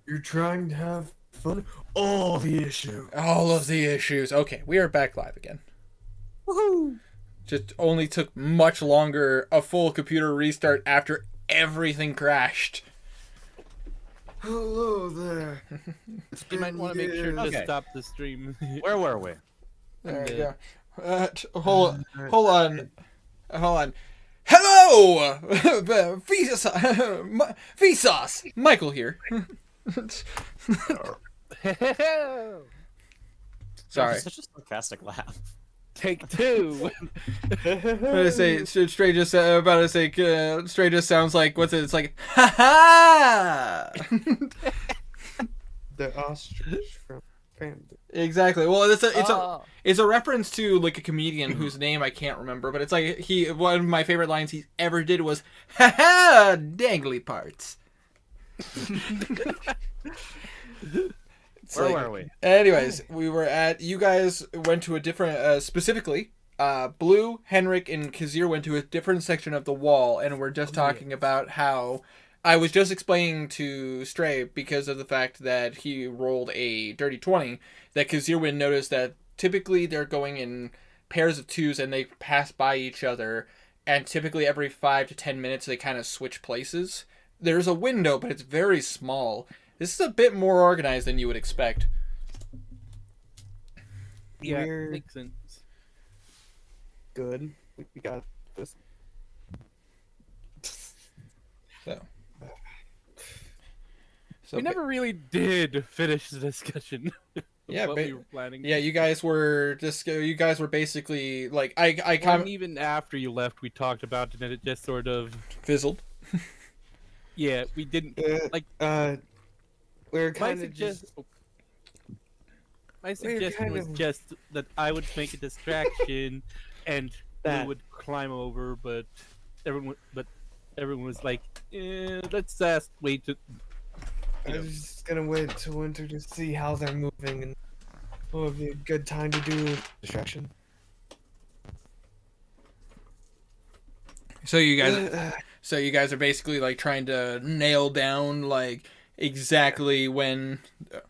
You're trying to have fun? All the issue. All of the issues. Okay, we are back live again. Woohoo! Just only took much longer a full computer restart after everything crashed. Hello there. You might want to make sure to Okay. stop the stream. Where were we? There we go. Hold on. Hello! Vsauce! Michael here. Sorry. Such a sarcastic laugh. Take two. About to say, Stray just Stray just sounds like, what's it? It's like, ha ha! The ostrich from Family. Exactly. Well, Oh. it's a reference to like a comedian whose name I can't remember, but it's like one of my favorite lines he ever did was "Ha ha, dangly parts." Where were we? Anyways, you guys went to a different, specifically, Blue, Henrik, and Kazir went to a different section of the wall, and we're just talking about how I was just explaining to Stray, because of the fact that he rolled a dirty 20, that Kazirwin noticed that typically they're going in pairs of twos and they pass by each other, and typically every 5 to 10 minutes they kind of switch places. There's a window, but it's very small. This is a bit more organized than you would expect. Yeah, Weird. makes sense. Good. We got this. So We never really did finish the discussion. of Yeah, what we were planning. yeah, you guys were basically like I And even after you left, we talked about it, and it just sort of fizzled. yeah, we didn't like. We're My kind of just. suggestion was kind of- just that I would make a distraction, and That- we would climb over, but everyone was like, "Let's wait to." I was just gonna wait till winter to see how they're moving, and what would be a good time to do distraction. So you guys are basically like trying to nail down like exactly when.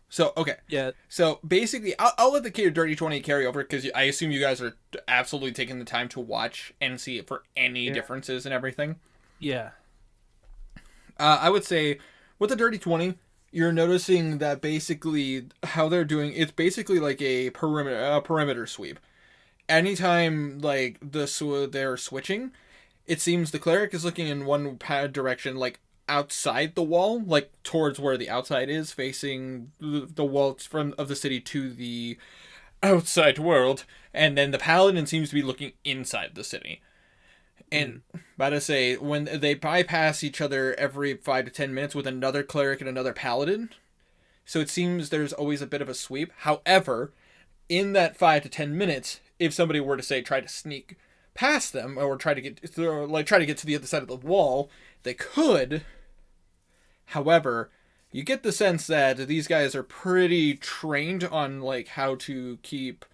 So okay. Yeah, So basically, I'll let the Dirty 20 carry over because I assume you guys are absolutely taking the time to watch and see it for any differences and everything. yeah. I would say with the Dirty 20, you're noticing that basically how they're doing it's basically like a perimeter sweep. Anytime like they're switching, it seems the cleric is looking in one direction, like outside the wall, like towards where the outside is, facing the wall from of the city to the outside world, and then the paladin seems to be looking inside the city. And about to say, when they bypass each other every 5 to 10 minutes with another cleric and another paladin, so it seems there's always a bit of a sweep. However, in that 5 to 10 minutes, if somebody were to say try to sneak past them or try to get to the other side of the wall, they could. However, you get the sense that these guys are pretty trained on like how to keep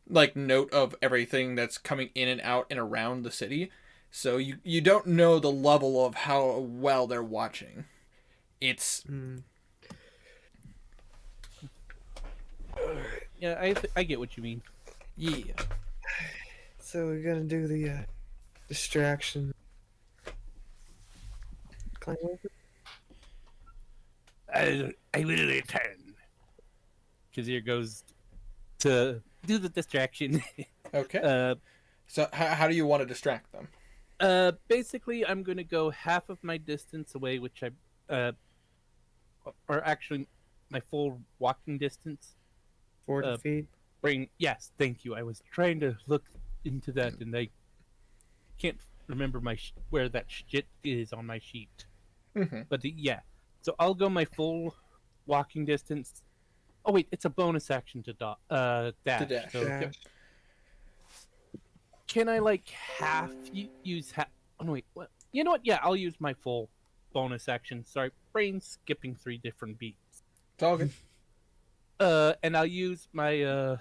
like note of everything that's coming in and out and around the city. So you don't know the level of how well they're watching. It's Yeah, I get what you mean. yeah. So we're gonna do the distraction. Climb over? I will return. Kazir goes to do the distraction. Okay. So how do you want to distract them? Basically, I'm gonna go half of my distance away, which or actually, my full walking distance. 40 feet. Yes, thank you. I was trying to look into that, and I can't remember where that shit is on my sheet. Mhm. But yeah, so I'll go my full walking distance. Oh wait, it's a bonus action to dash. To dash. So, Dash. can I like use half? Oh no, wait. What? You know what? Yeah, I'll use my full bonus action. Sorry, brain skipping 3 different beats. It's all good. And I'll use my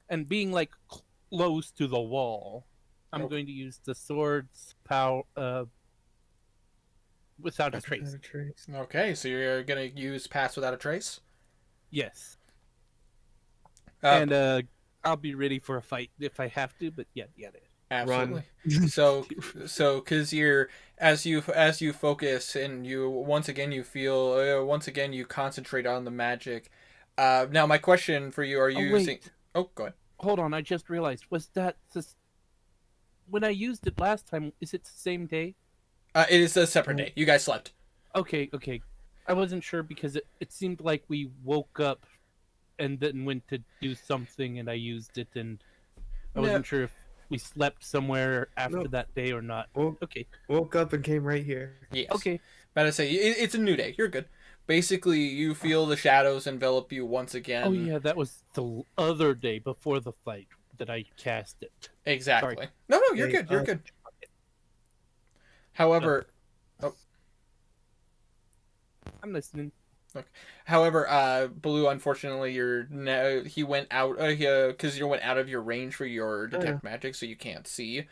and being like close to the wall, I'm Okay. going to use the sword's power. without a Without trace. a trace. Okay, so you're gonna use pass without a trace. Yes. Uh, And I'll be ready for a fight if I have to. But yeah. Absolutely. So because you're as you focus and you once again you feel once again you concentrate on the magic. Now my question for you: are you wait. using? Oh, go ahead. Hold on, I just realized. Was that when I used it last time? Is it the same day? It is a separate day. You guys slept. Okay. I wasn't sure because it seemed like we woke up and then went to do something, and I used it, and I wasn't sure if we slept somewhere after No. that day or not. Woke, Okay. woke up and came right here. Yes. Okay. But I say it's a new day. You're good. Basically, you feel the shadows envelop you once again. Oh yeah, that was the other day before the fight that I cast it. Exactly. Sorry. No, you're Hey, good. You're good. However, I'm listening. Blue, unfortunately, he went out because you went out of your range for your detect magic, so you can't see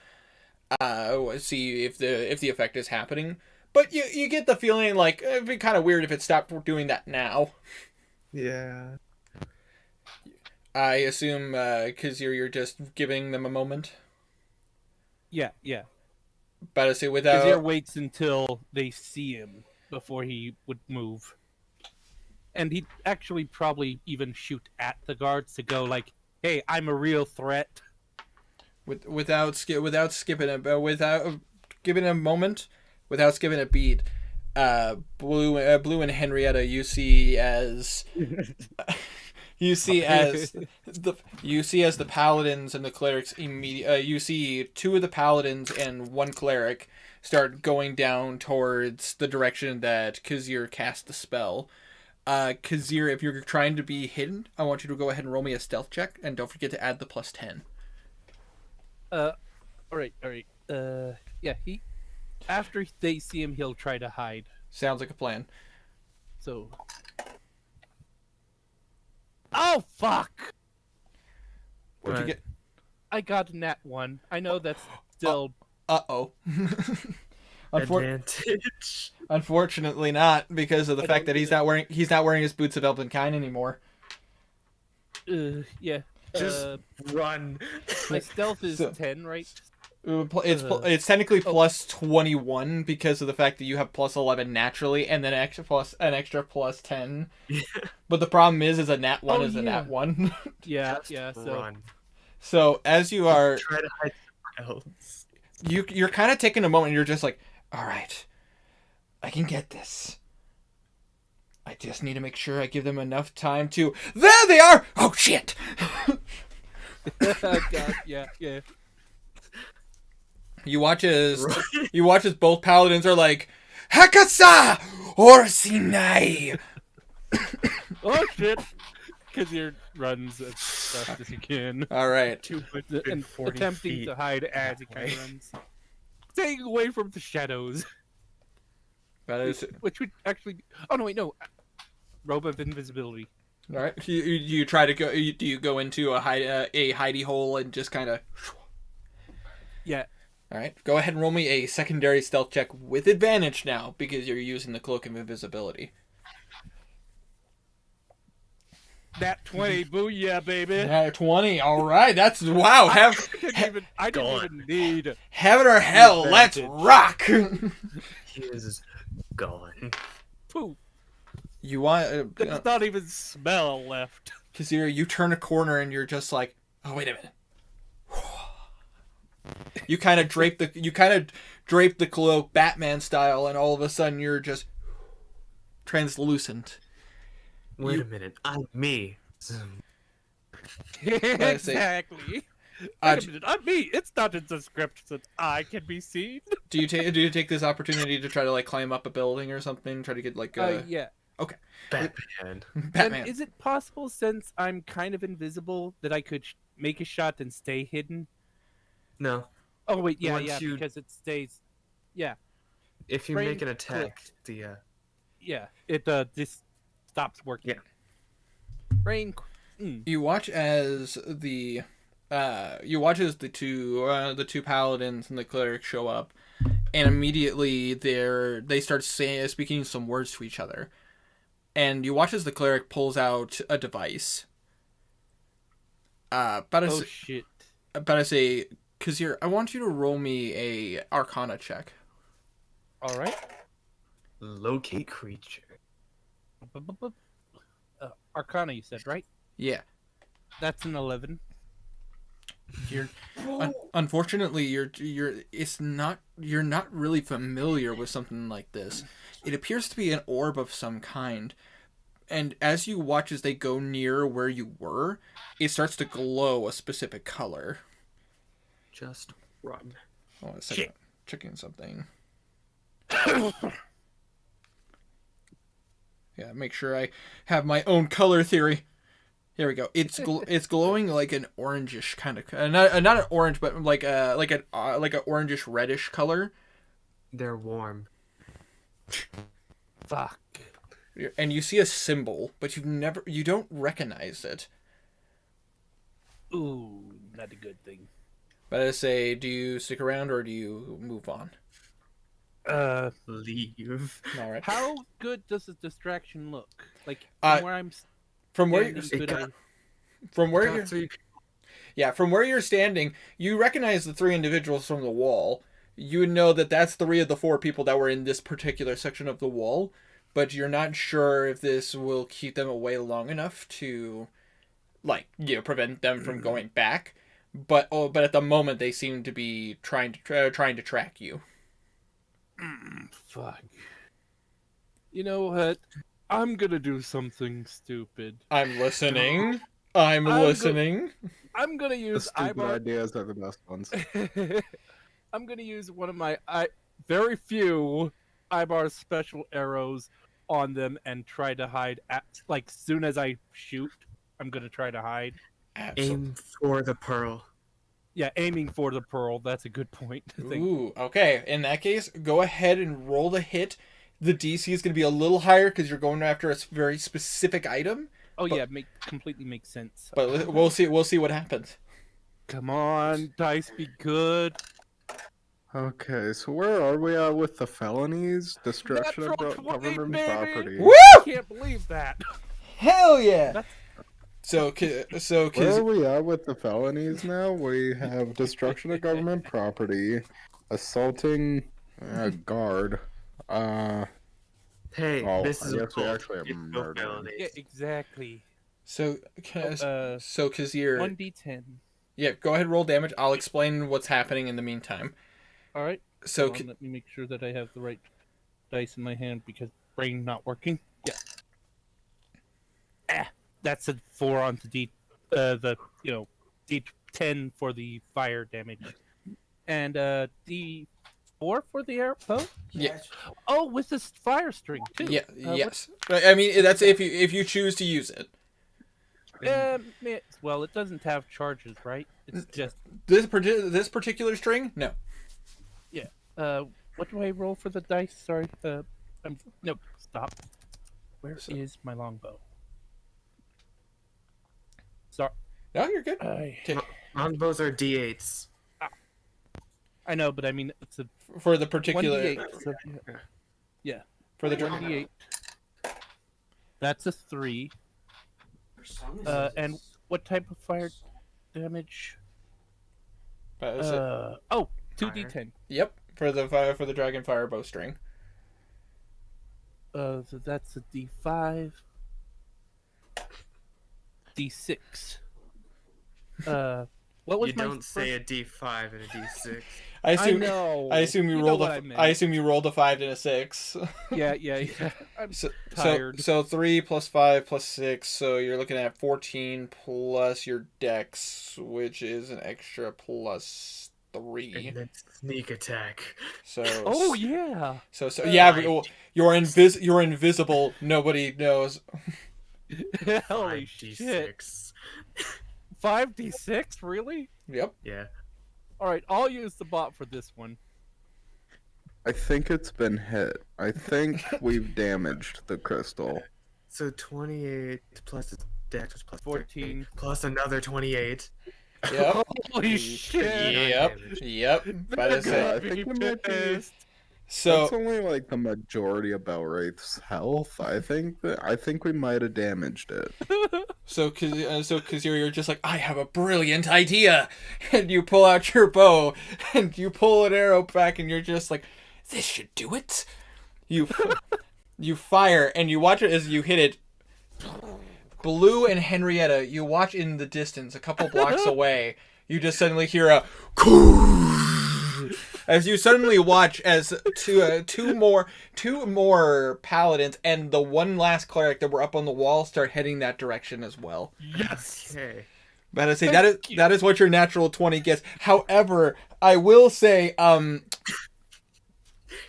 if the effect is happening. But you get the feeling like it'd be kind of weird if it stopped doing that now. Yeah. I assume because you're just giving them a moment. Yeah. But I say Because without waits until they see him before he would move. And he'd actually probably even shoot at the guards to go like, "Hey, I'm a real threat." without skipping without giving a moment, without skipping a beat. Blue and Henrietta, you see as the paladins and the clerics you see two of the paladins and one cleric start going down towards the direction that Kazir cast the spell. Kazir, if you're trying to be hidden, I want you to go ahead and roll me a stealth check, and don't forget to add the +10. All right. Yeah, after they see him, he'll try to hide. Sounds like a plan. So. Oh fuck! What'd you get? I got a nat 1. I know that's still. Uh-oh. Advantage. Unfortunately not, because of the I fact don't that he's not wearing his boots of Elvenkind anymore. Yeah. Just run. My stealth is So- 10, right? It's technically plus 21 because of the fact that you have plus 11 naturally, and then an extra plus 10. But the problem is a nat 1 is a nat 1. Yeah. Just So run. So as you are, Try to hide somewhere else. you're kind of taking a moment. And you're just like, all right, I can get this. I just need to make sure I give them enough time to. There they are! Oh shit! God, yeah. You watch as both paladins are like, Hakasa Orsinai! Oh shit! Because he runs as fast as he can, Alright. and 240 attempting feet to hide as he kind away. of runs, staying away from the shadows. That is Which would actually. Oh no! Wait, no. Robe of invisibility. alright. You try to go. Do you go into a hidey hole and just kind of. Yeah. Alright. Go ahead and roll me a secondary stealth check with advantage now because you're using the cloak of invisibility. That 20, booyah, baby! Yeah, 20. Alright. That's. Wow. I didn't even need. Heaven or hell. Let's Advantage. rock! He is gone. Poof. You want. There's not even smell left. Kazir, you turn a corner and you're just like, oh wait a minute. You kind of drape the cloak Batman style, and all of a sudden you're just translucent. Wait a minute. I'm me. Exactly. Uh, I'm me. It's not in the script that I can be seen. do you take this opportunity to try to like climb up a building or something? Try to get like Yeah. Batman. Batman. And is it possible, since I'm kind of invisible, that I could make a shot and stay hidden? No. Oh wait, yeah, Once you- because it stays. Yeah, If you Brain make an attack, click. It just stops working. Yeah. Brain. You watch as the two paladins and the cleric show up, and immediately they start speaking some words to each other. And you watch as the cleric pulls out a device. Oh shit. But I say, Kazir, I want you to roll me a Arcana check. All right. Locate creature. Arcana, you said, right? Yeah. That's an 11. Unfortunately, you're not really familiar with something like this. It appears to be an orb of some kind, and as you watch as they go near where you were, it starts to glow a specific color. Just run. Hold on a second. Checking something. Yeah, make sure I have my own color theory. Here we go. It's glowing like an orangish kind of not an orange, but like an orangish reddish color. They're warm. Fuck. And you see a symbol, but you don't recognize it. Ooh, not a good thing. But I say, do you stick around or do you move on? Leave. All right. How good does the distraction look? Like where I'm From where standing, you're, could I... from where you're, Three. yeah, from where you're standing, you recognize the three individuals from the wall. You know that that's 3 of the 4 people that were in this particular section of the wall, but you're not sure if this will keep them away long enough to, like, prevent them from going back. But at the moment they seem to be trying to track you. Fuck. You know what? I'm gonna do something stupid. I'm listening. I'm listening. I'm gonna The use stupid ideas are the best ones. I'm gonna use one of my very few Ibar's special arrows on them and try to hide. Like soon as I shoot, I'm gonna try to hide. Aim for the pearl. Yeah, aiming for the pearl. That's a good point. Ooh, okay. In that case, go ahead and roll the hit. The DC is going to be a little higher because you're going after a very specific item. Oh yeah, completely makes sense. But we'll see. We'll see what happens. Come on, dice, be good. Okay, so where are we at with the felonies? Destruction of Natural 20, government baby! property. Woo! I can't believe that. Hell yeah! That's- So Where are we at with the felonies now? We have destruction of government property, assaulting a guard. Hey, Oh, this is I a guess we cult. actually have It's no murder. felonies. Yeah, exactly. so Kazir, 1d10. yeah, go ahead and roll damage. I'll explain what's happening in the meantime. All right. So Hold on, let me make sure that I have the right dice in my hand because brain not working. Yeah. That's a 4 on the D10 for the fire damage, and D4 for the arrow. yeah, Oh, with this fire string too. yeah, yes. I mean that's if you choose to use it. Well, it doesn't have charges, right? It's just This particular string, no. what do I roll for the dice? Sorry. No, stop. Where is So- my longbow? Sorry. No, you're good. I Longbows are D8s. know, but I mean it's a For the particular 1d8. So, yeah. for the 1d8. That's a 3. And what type of fire damage? Oh, 2d10. Yep, for the dragon fire bowstring. So that's a D5. D6. What was You my don't say a D5 and a D6. I assume know. I assume you know rolled what a I meant. I assume you rolled a 5 and a 6. Yeah. I'm So tired. so 3 plus 5 plus 6, so you're looking at 14 plus your dex, which is an extra plus 3. And then sneak attack. So Oh yeah. So yeah, but, well, you're invisible. Nobody knows. Holy 5d6. shit. 5d6, really? Yep. Yeah. All right, I'll use the bot for this one. I think it's been hit. I think we've damaged the crystal. So 28 plus his dex was plus 14. 13, plus another 28. Yep. Holy shit! Yep. Yep. But it's Yeah, it. I think we might be. So That's only like the majority of Belwraith's health. I think we might have damaged it. cause you're just like, I have a brilliant idea, and you pull out your bow and you pull an arrow back and you're just like, this should do it. You fire and you watch it as you hit it. Blue and Henrietta, you watch in the distance, a couple blocks away. You just suddenly hear a as you suddenly watch as two more paladins and the one last cleric that were up on the wall start heading that direction as well. Yes. Okay. But I say that is what your natural 20 gets. However, I will say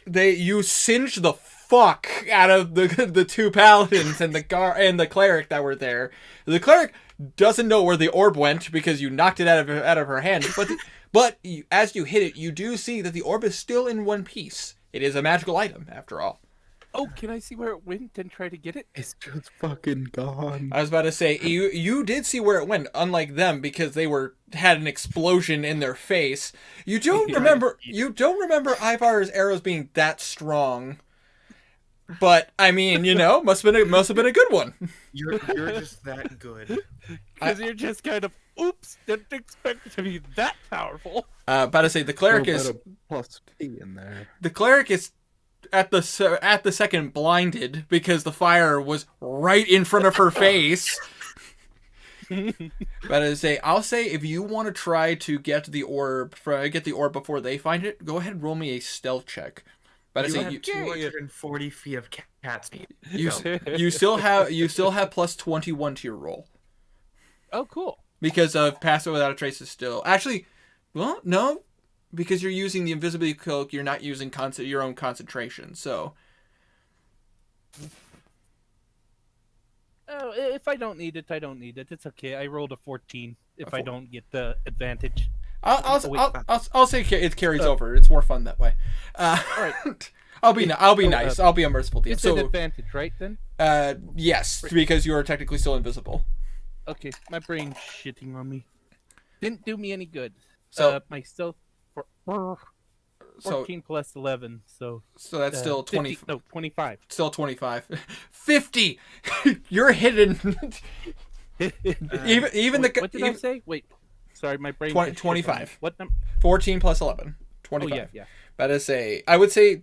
you singe the fuck out of the two paladins and the cleric that were there. The cleric doesn't know where the orb went because you knocked it out of her hand, but as you hit it, you do see that the orb is still in one piece. It is a magical item, after all. Oh, can I see where it went and try to get it? It's just fucking gone. I was about to say, you did see where it went, unlike them, because they had an explosion in their face. You don't remember Ivar's arrows being that strong. But I mean, must have been a good one. You're just that good. Because you're just kind of, oops, didn't expect it to be that powerful. About to say the cleric is A plus T in there. the cleric is at the second blinded because the fire was right in front of her face. But I'll say if you want to try to get the orb before they find it, go ahead and roll me a stealth check. But You have 240 feet of cat speed. you still have plus 21 to your roll Oh, cool. because of pass it without a trace is still actually, well, no, because you're using the invisibility cloak, you're not using your own concentration. So Oh, if I don't need it, I don't need it. It's okay. I rolled a 14 if I don't get the advantage. I'll say it carries over. It's more fun that way. All right. I'll be nice. I'll be a merciful DM. It's an advantage, right, then? Yes, because you are technically still invisible. Okay, my brain's shitting on me. Didn't do me any good. So my stealth... 14 plus 11, so... So that's still 20. 50, no, 25. Still 25. 50. You're hidden. even Wait, the what did I say? Wait, sorry, my brain... 25. What number? 14 plus 11. 25. Oh, yeah. Better say. I would say.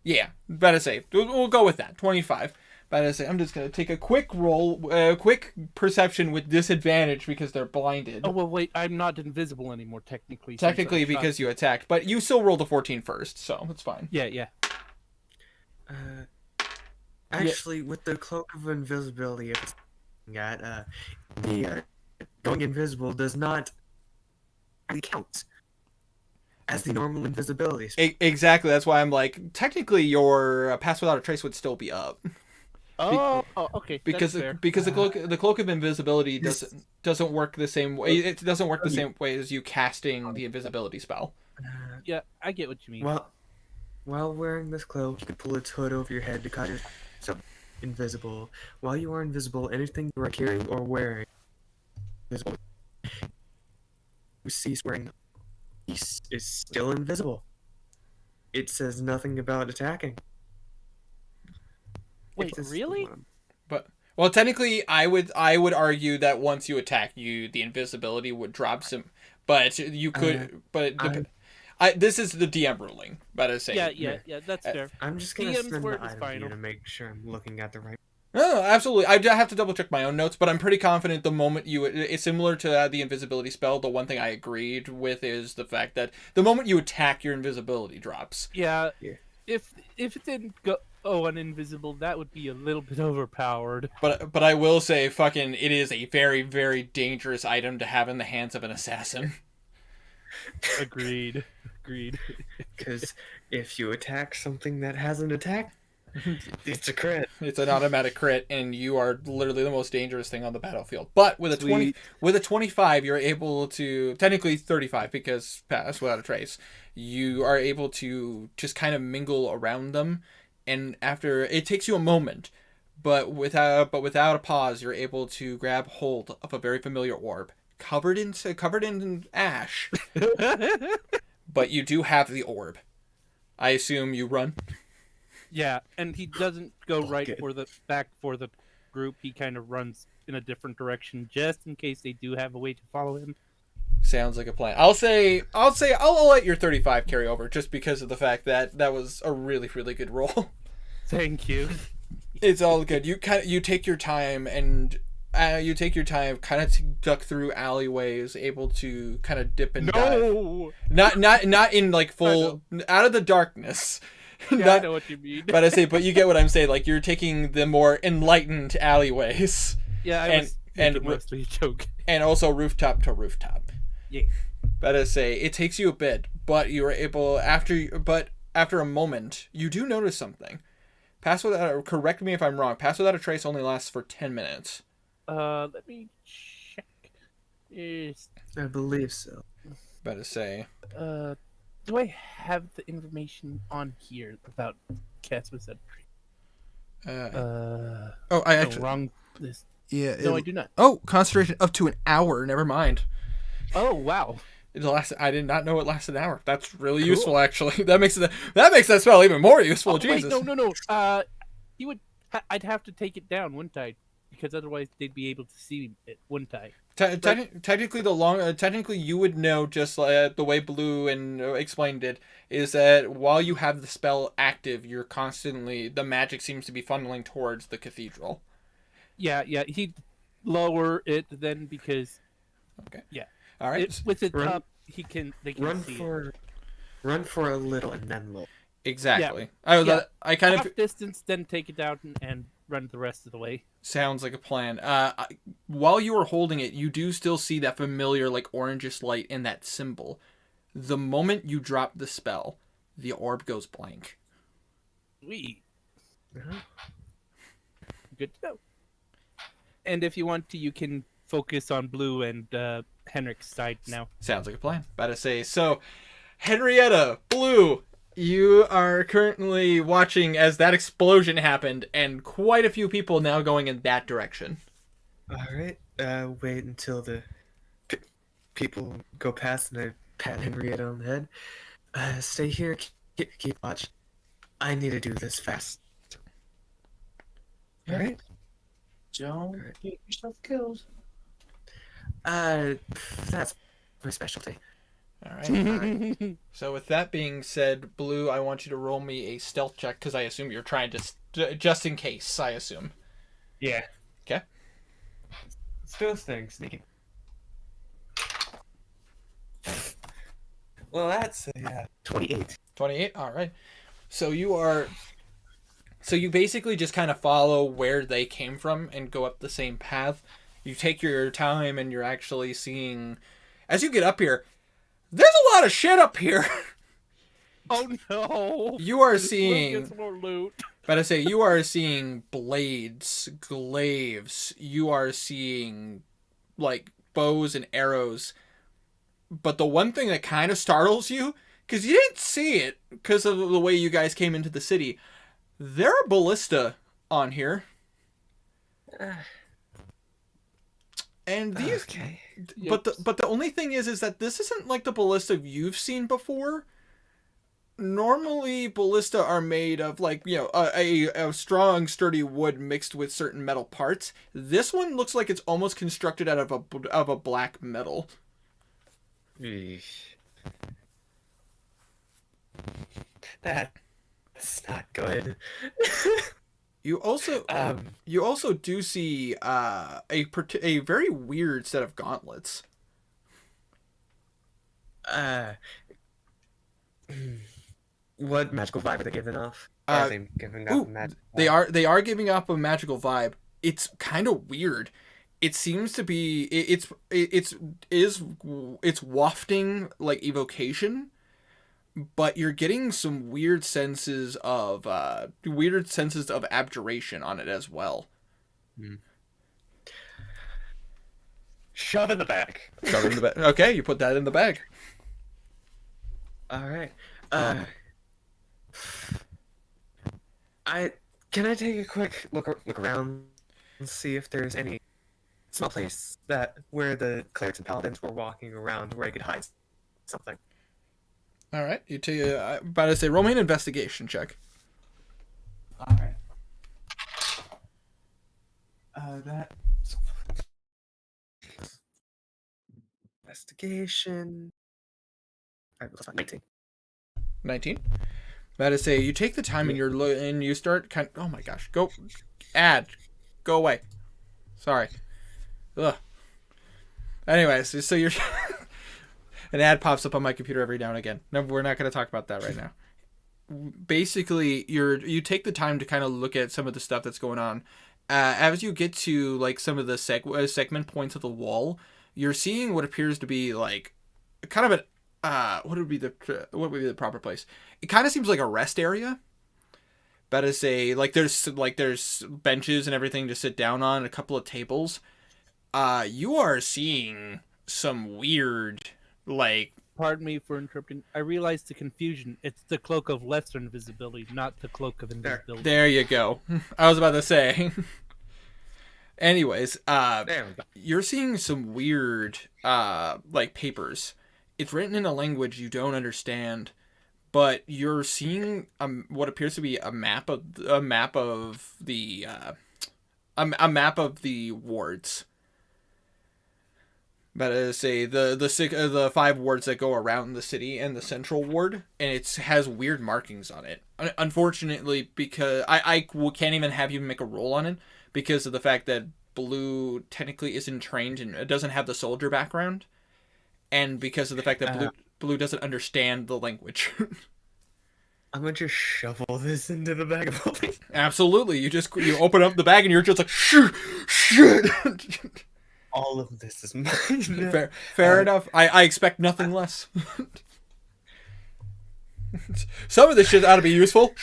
Yeah. Better say. We'll go with that. 25. Better say. I'm just gonna take a quick roll, quick perception with disadvantage because they're blinded. Oh well, wait. I'm not invisible anymore, technically. Technically, because you attacked, but you still rolled a 14 first, so it's fine. Yeah. Actually, with the cloak of invisibility, if it's the going invisible does not count as the normal invisibility. Exactly. That's why I'm like, technically, your pass without a trace would still be up. Oh, okay. Because the cloak of invisibility doesn't work the same way. It doesn't work the same way as you casting the invisibility spell. Yeah, I get what you mean. Well, while wearing this cloak, you can pull its hood over your head to cut yourself invisible. While you are invisible, anything you are carrying or wearing invisible. You cease wearing is still invisible. It says nothing about attacking. Wait, It's just really? one. Well, technically, I would argue that once you attack, the invisibility would drop some, but you could. This is the DM ruling. But I say. Yeah, that's fair. I'm just gonna DM's send word the is item to you final. Oh, to make sure I'm looking at the right. No, absolutely. I have to double check my own notes, but I'm pretty confident the moment it's similar to the invisibility spell. The one thing I agreed with is the fact that the moment you attack, your invisibility drops. Yeah. Yeah. If it didn't go on invisible, that would be a little bit overpowered. But I will say, fucking, it is a very, very dangerous item to have in the hands of an assassin. Agreed. Because if you attack something that hasn't attacked, it's a crit. It's an automatic crit, and you are literally the most dangerous thing on the battlefield. But with a 25, you're able to, technically 35 because pass without a trace, you are able to just kind of mingle around them, and after it takes you a moment, but without a pause, you're able to grab hold of a very familiar orb, covered in ash, but you do have the orb. I assume you run. Yeah, and he doesn't go right Good. for the back for the group. He kind of runs in a different direction just in case they do have a way to follow him. Sounds like a plan. I'll let your 35 carry over just because of the fact that that was a really, really good roll. Thank you. It's all good. You take your time and kind of to duck through alleyways, able to kind of dip and dive. No. Not in like full out of the darkness. Yeah, I know what you mean. But you get what I'm saying. Like you're taking the more enlightened alleyways, Yeah, I was and mostly a joke. and also rooftop to rooftop. Yeah. But I say it takes you a bit, but you are able after a moment you do notice something. Pass without correct me if I'm wrong. Pass without a trace only lasts for 10 minutes. Let me check. Is I believe so. Better say. do I have the information on here about cast without a trace? Oh, I No, actually wrong list. yeah. No, I do not. Oh, concentration up to an hour. Never mind. Oh wow. I did not know it lasted an hour. That's really useful, actually. That makes that spell even more useful. Oh, Jesus. wait, no. You would. I'd have to take it down, wouldn't I? Because otherwise they'd be able to see it, wouldn't I? Technically, you would know just the way Blue and explained it is that while you have the spell active, the magic seems to be funneling towards the cathedral. Yeah. He'd lower it then because All right. with it Run- up, they can see it. Run for a little and then low. Exactly. Yeah. I kind of Half distance, then take it down and run the rest of the way. sounds like a plan. While you are holding it, you do still see that familiar like orangish light in that symbol. The moment you drop the spell, the orb goes blank. Sweet. Uh-huh. Good to know. And if you want to, you can focus on Blue and Henrik's side now. Sounds like a plan. About to say. So, Henrietta, Blue, you are currently watching as that explosion happened, and quite a few people now going in that direction. All right. Wait until the people go past and I pat Henrietta on the head. Stay here. Keep watch. I need to do this fast. All right. Don't get yourself killed. That's my specialty. All right. So, with that being said, Blue, I want you to roll me a stealth check because I assume you're trying to just in case. I assume. Yeah. Okay. Stealth thing, sneaking. Well, that's 28. 28. All right. So you basically just kind of follow where they came from and go up the same path. You take your time and you're actually seeing, as you get up here, there's a lot of shit up here. Oh no! You are Blue seeing, gets more loot. but I say you are seeing blades, glaives. You are seeing like bows and arrows. But the one thing that kind of startles you, because you didn't see it because of the way you guys came into the city, there are ballista on here. And these, Okay. but the only thing is that this isn't like the ballista you've seen before. Normally, ballista are made of like a strong, sturdy wood mixed with certain metal parts. This one looks like it's almost constructed out of a black metal. Eesh. That's not good. You also do see a very weird set of gauntlets. What magical vibe are they giving off? Uh, Are they giving off Ooh, magic? they are giving off a magical vibe. It's kind of weird. It seems to be it's wafting like evocation, but you're getting some weird senses of abjuration on it as well. Shove in the back. Shove it in the bag. Okay, you put that in the bag. All right. Can I take a quick look around and see if there's any small place that where the clerics and paladins were walking around, where I could hide something. All right. You take. I'm about to say, roll me an investigation check. All right. That investigation. All right, let's find 19. 19. About to say, you take the time and and you start kind. Oh my gosh! Go, go away. Sorry. Ugh. Anyways, so you're. An ad pops up on my computer every now and again. No, we're not going to talk about that right now. Basically, you take the time to kind of look at some of the stuff that's going on. As you get to like some of the segment points of the wall, you're seeing what appears to be like kind of an what would be the proper place? It kind of seems like a rest area. But to say there's benches and everything to sit down on, a couple of tables. You are seeing some weird like. Pardon me for interrupting. I realized the confusion. It's the cloak of lesser invisibility, not the cloak of invisibility. There you go. I was about to say. Anyways, There we go. you're seeing some weird like papers. It's written in a language you don't understand, but you're seeing what appears to be a map of the a map of the wards. But as say the 5 wards that go around the city and the central ward, and it has weird markings on it. Unfortunately, because I can't even have you make a roll on it because of the fact that Blue technically isn't trained and it doesn't have the soldier background, and because of the fact that Blue doesn't understand the language. I'm gonna just shovel this into the bag of holding. Absolutely, you open up the bag and you're just like shit. All of this is mine. Fair enough. I expect nothing less. Some of this shit ought to be useful.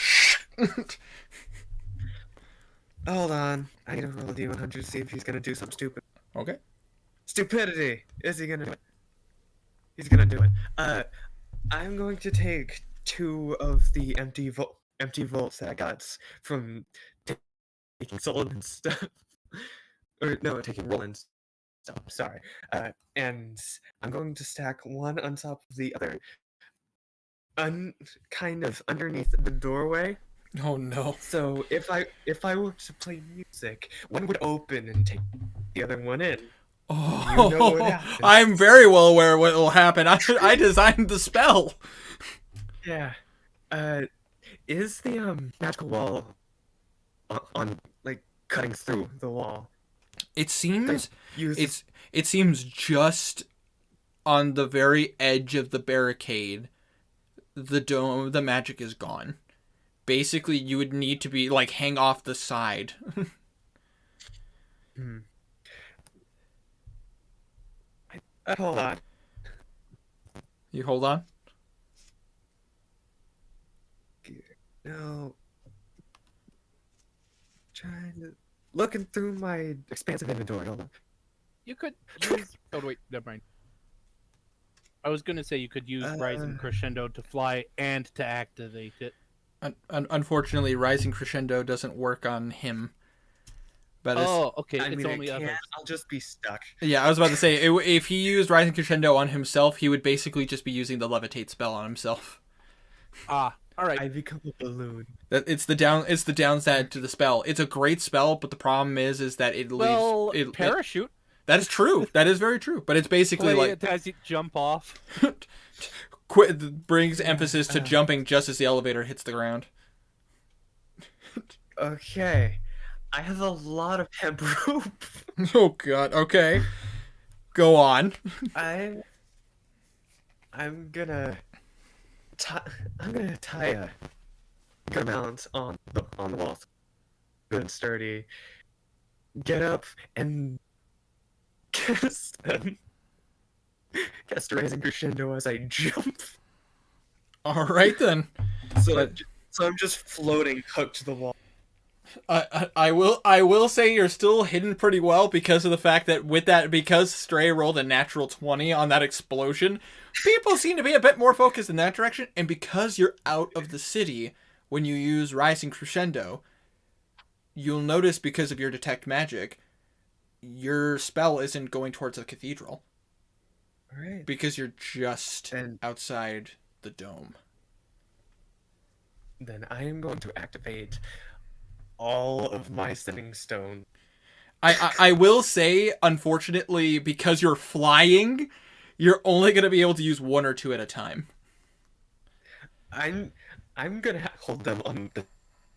Hold on. I gotta roll a d100 to see if he's gonna do something stupid. Okay. Stupidity! Is he gonna do it? He's gonna do it. I'm going to take 2 of the empty volts that I got from taking Solomon stuff. Or, no, taking Roland's stuff, sorry. And I'm going to stack one on top of the other. Kind of underneath the doorway. Oh no. So if I were to play music, one would open and take the other one in. Oh, You know what happens. I'm very well aware what will happen. I designed the spell. Yeah. Is the magical wall on like cutting through the wall? It seems Use it seems just on the very edge of the barricade. The magic is gone. Basically, you would need to be like hang off the side. hold on. You hold on. No. Looking through my expansive inventory. Hold on. You could use. Oh wait, never mind. I was gonna say you could use Rising Crescendo to fly and to activate it. Unfortunately, Rising Crescendo doesn't work on him. But Okay. I It's mean, only I others. can't. I'll just be stuck. yeah, I was about to say if he used Rising Crescendo on himself, he would basically just be using the Levitate spell on himself. All right. I become a balloon. It's the downside to the spell. It's a great spell, but the problem is that it leaves Parachute. that is true. That is very true. But it's basically Play like it as you jump off. brings emphasis to jumping just as the elevator hits the ground. Okay. I have a lot of hemp rope. Oh god. Okay. Go on. I'm gonna tie a good amount on the wall, good and sturdy. Get up and cast Rising Crescendo as I jump. All right then. So I'm just floating, hooked to the wall. I will say you're still hidden pretty well because of the fact that because Stray rolled a natural 20 on that explosion, people seem to be a bit more focused in that direction, and because you're out of the city when you use Rising Crescendo, you'll notice because of your detect magic, your spell isn't going towards the cathedral All right. because you're just Then outside the dome. then I am going to activate all of my sending stone. I will say, unfortunately, because you're flying, you're only going to be able to use 1 or 2 at a time. I'm gonna hold them on the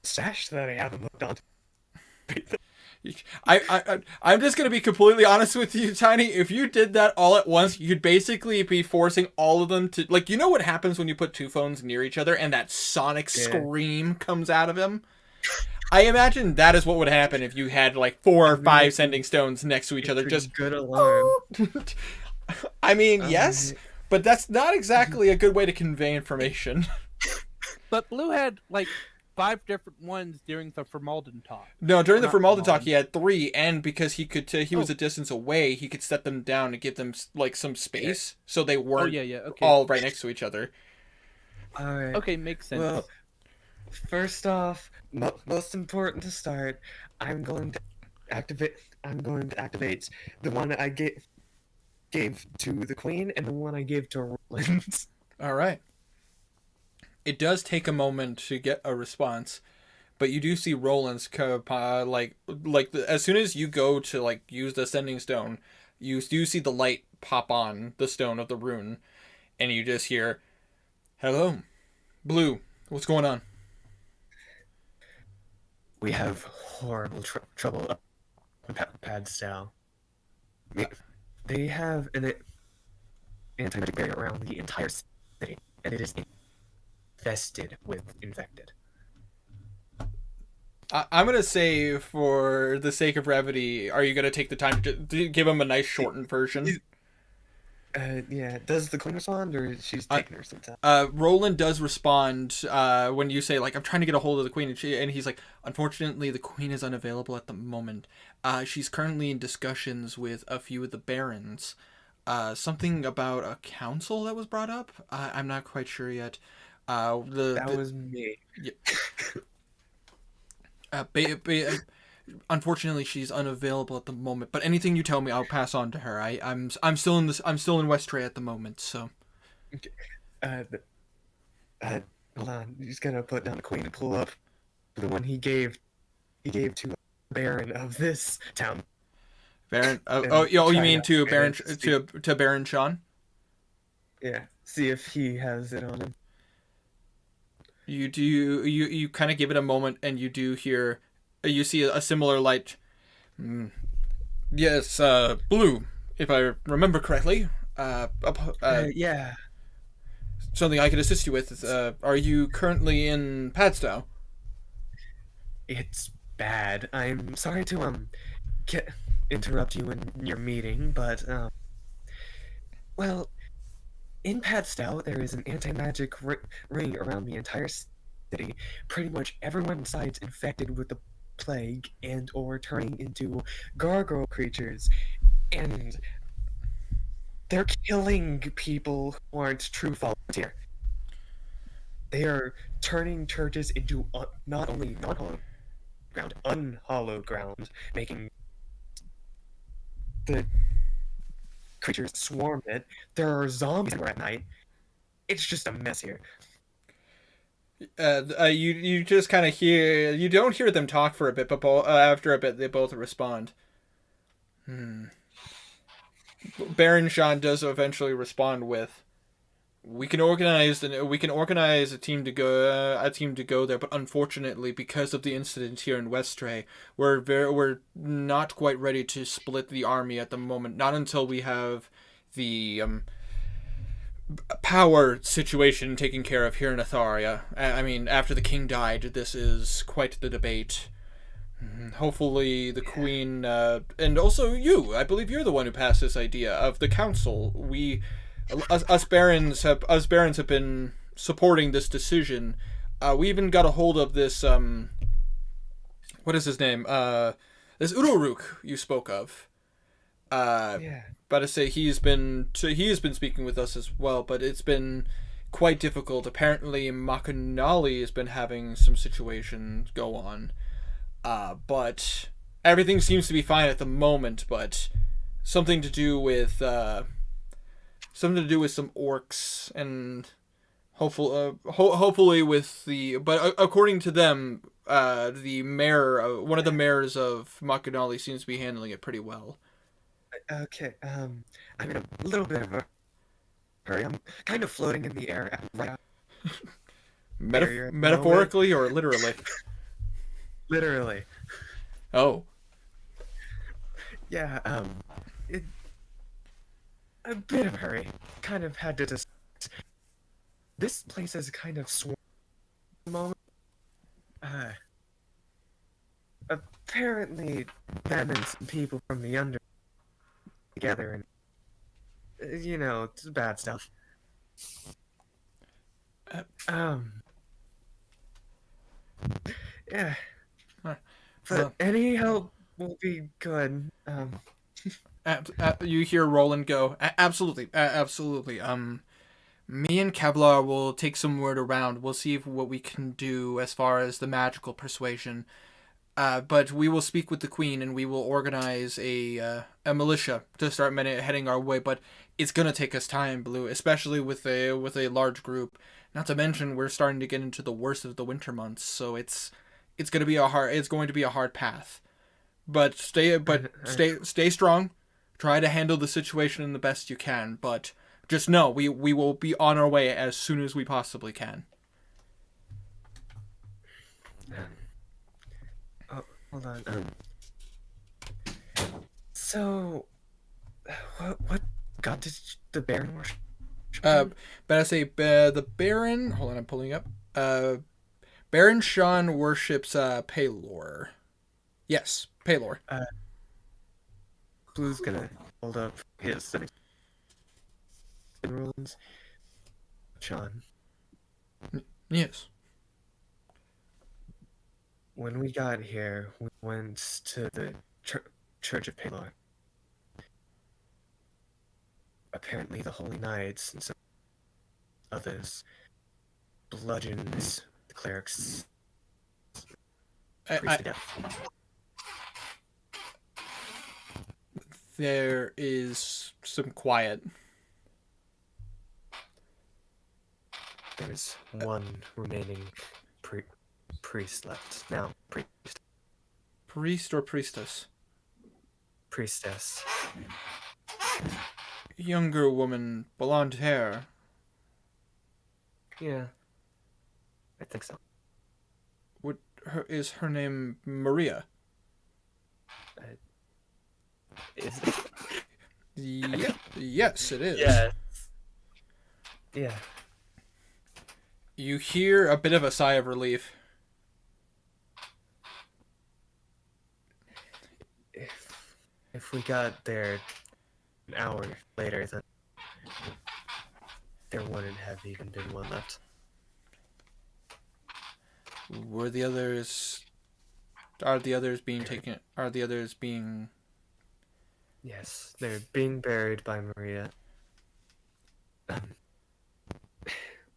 sash that I have them hooked on. I'm just going to be completely honest with you, Tiny. If you did that all at once, you'd basically be forcing all of them to... Like, you know what happens when you put 2 phones near each other and that sonic scream comes out of them? I imagine that is what would happen if you had, like, 4 or 5 sending stones next to each other. Just good alarm. I mean, yes, but that's not exactly a good way to convey information. But Blue had like 5 different ones during the Formalden talk. No, during the Not Formalden talk, Formalden. he had 3, and because he could, he was a distance away, he could set them down and give them like some space, so they Oh weren't yeah, okay. all right next to each other. All right. Okay, makes sense. Well, first off, most important to start, I'm going to activate the one I gave to the Queen and the one I gave to Roland. All right. It does take a moment to get a response, but you do see Roland's as soon as you go to like use the sending stone, you do see the light pop on the stone of the rune, and you just hear, "Hello, Blue. What's going on?" We have horrible trouble up in Padstow. They have an anti-magic barrier around the entire city, and it is infested with infected. I'm gonna say, for the sake of brevity, are you gonna take the time to give him a nice shortened version? Yeah. Does the Queen respond, or she's taking her some time? Roland does respond when you say, like, I'm trying to get a hold of the Queen, and he's like, unfortunately, the Queen is unavailable at the moment. She's currently in discussions with a few of the barons. Something about a council that was brought up? I'm not quite sure yet. That was me. Unfortunately, she's unavailable at the moment. But anything you tell me, I'll pass on to her. I'm still in Westray at the moment, so. Hold on. He's gonna put down the Queen and pull up the one he gave to the Baron of this town. Baron. And You try mean to to Baron Baron to Baron Sean? Yeah. See if he has it on him. You kind of give it a moment, and you do hear, you see a similar light. Yes, Blue, if I remember correctly. Yeah. Something I could assist you with. Are you currently in Padstow? It's bad. I'm sorry to interrupt you in your meeting, but well, in Padstow there is an anti-magic ring around the entire city. Pretty much everyone inside's infected with the plague and or turning into gargoyle creatures, and they're killing people who aren't true followers here. They are turning churches into not only non-hallowed ground, unhallowed ground, making the creatures swarm it. There are zombies everywhere at night. It's just a mess here. You just kind of hear, you don't hear them talk for a bit, but after a bit they both respond. Baron Sean does eventually respond with, we can organize a team to go there, but unfortunately, because of the incident here in Westray, we're not quite ready to split the army at the moment. Not until we have the power situation taken care of here in Atharia. I mean, after the king died, this is quite the debate. Hopefully the Queen, and also you, I believe you're the one who passed this idea of the council. Us barons have been supporting this decision. We even got a hold of this, what is his name? This Udalruk you spoke of. Yeah. But to say he has been speaking with us as well, but it's been quite difficult. Apparently Makanali has been having some situations go on. But everything seems to be fine at the moment, but something to do with some orcs and hopefully with the, but according to them, the mayor, one of the mayors of Makanali seems to be handling it pretty well. Okay, I'm in a little bit of a hurry. I'm kind of floating in the air right out barrier at the moment. Metaphorically or literally? Literally. Oh, Yeah, it, a bit of a hurry. Kind of had to just. This place is kind of swarm at the moment. Apparently, them and some people from the under together, and you know, it's bad stuff. Uh, Yeah. Huh. But Well- any help will be good. you hear Roland go, absolutely, absolutely. Me and Kevlar will take some word around. We'll see what we can do as far as the magical persuasion. But we will speak with the Queen and we will organize a militia to start heading our way. But it's gonna take us time, Blue, especially with a large group. Not to mention we're starting to get into the worst of the winter months, so it's going to be a hard path. But stay strong. Try to handle the situation the best you can. But just know we will be on our way as soon as we possibly can. Oh, hold on. So, what god did the Baron worship? But I say the Baron. Hold on, I'm pulling up. Baron Sean worships Pelor. Yes, Pelor. Blue's gonna hold up his rules. Sean, Yes. when we got here, we went to the Church of Pelor. Apparently, the Holy Knights and some others bludgeoned the clerics priest to death. There is some quiet. There's one remaining priest left. Now, Priest or priestess? priestess. Younger woman, blonde hair. Yeah, I think so. Is her name Maria? Is it? Yes, it is. Yes. Yeah. You hear a bit of a sigh of relief. If we got there an hour later, then there wouldn't have even been one left. Were the others? Are the others being taken? Are the others being? Yes, they're being buried by Maria.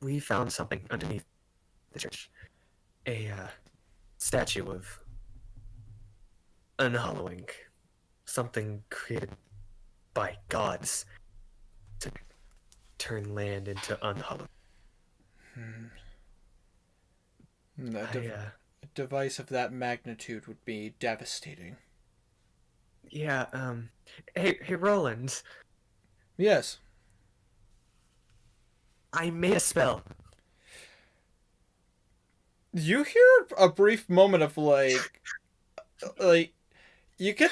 We found something underneath the church. A statue of unhollowing. Something created by gods to turn land into unhollowed. A device of that magnitude would be devastating. Yeah, hey, Roland, Yes. I made a spell. You hear a brief moment of like you get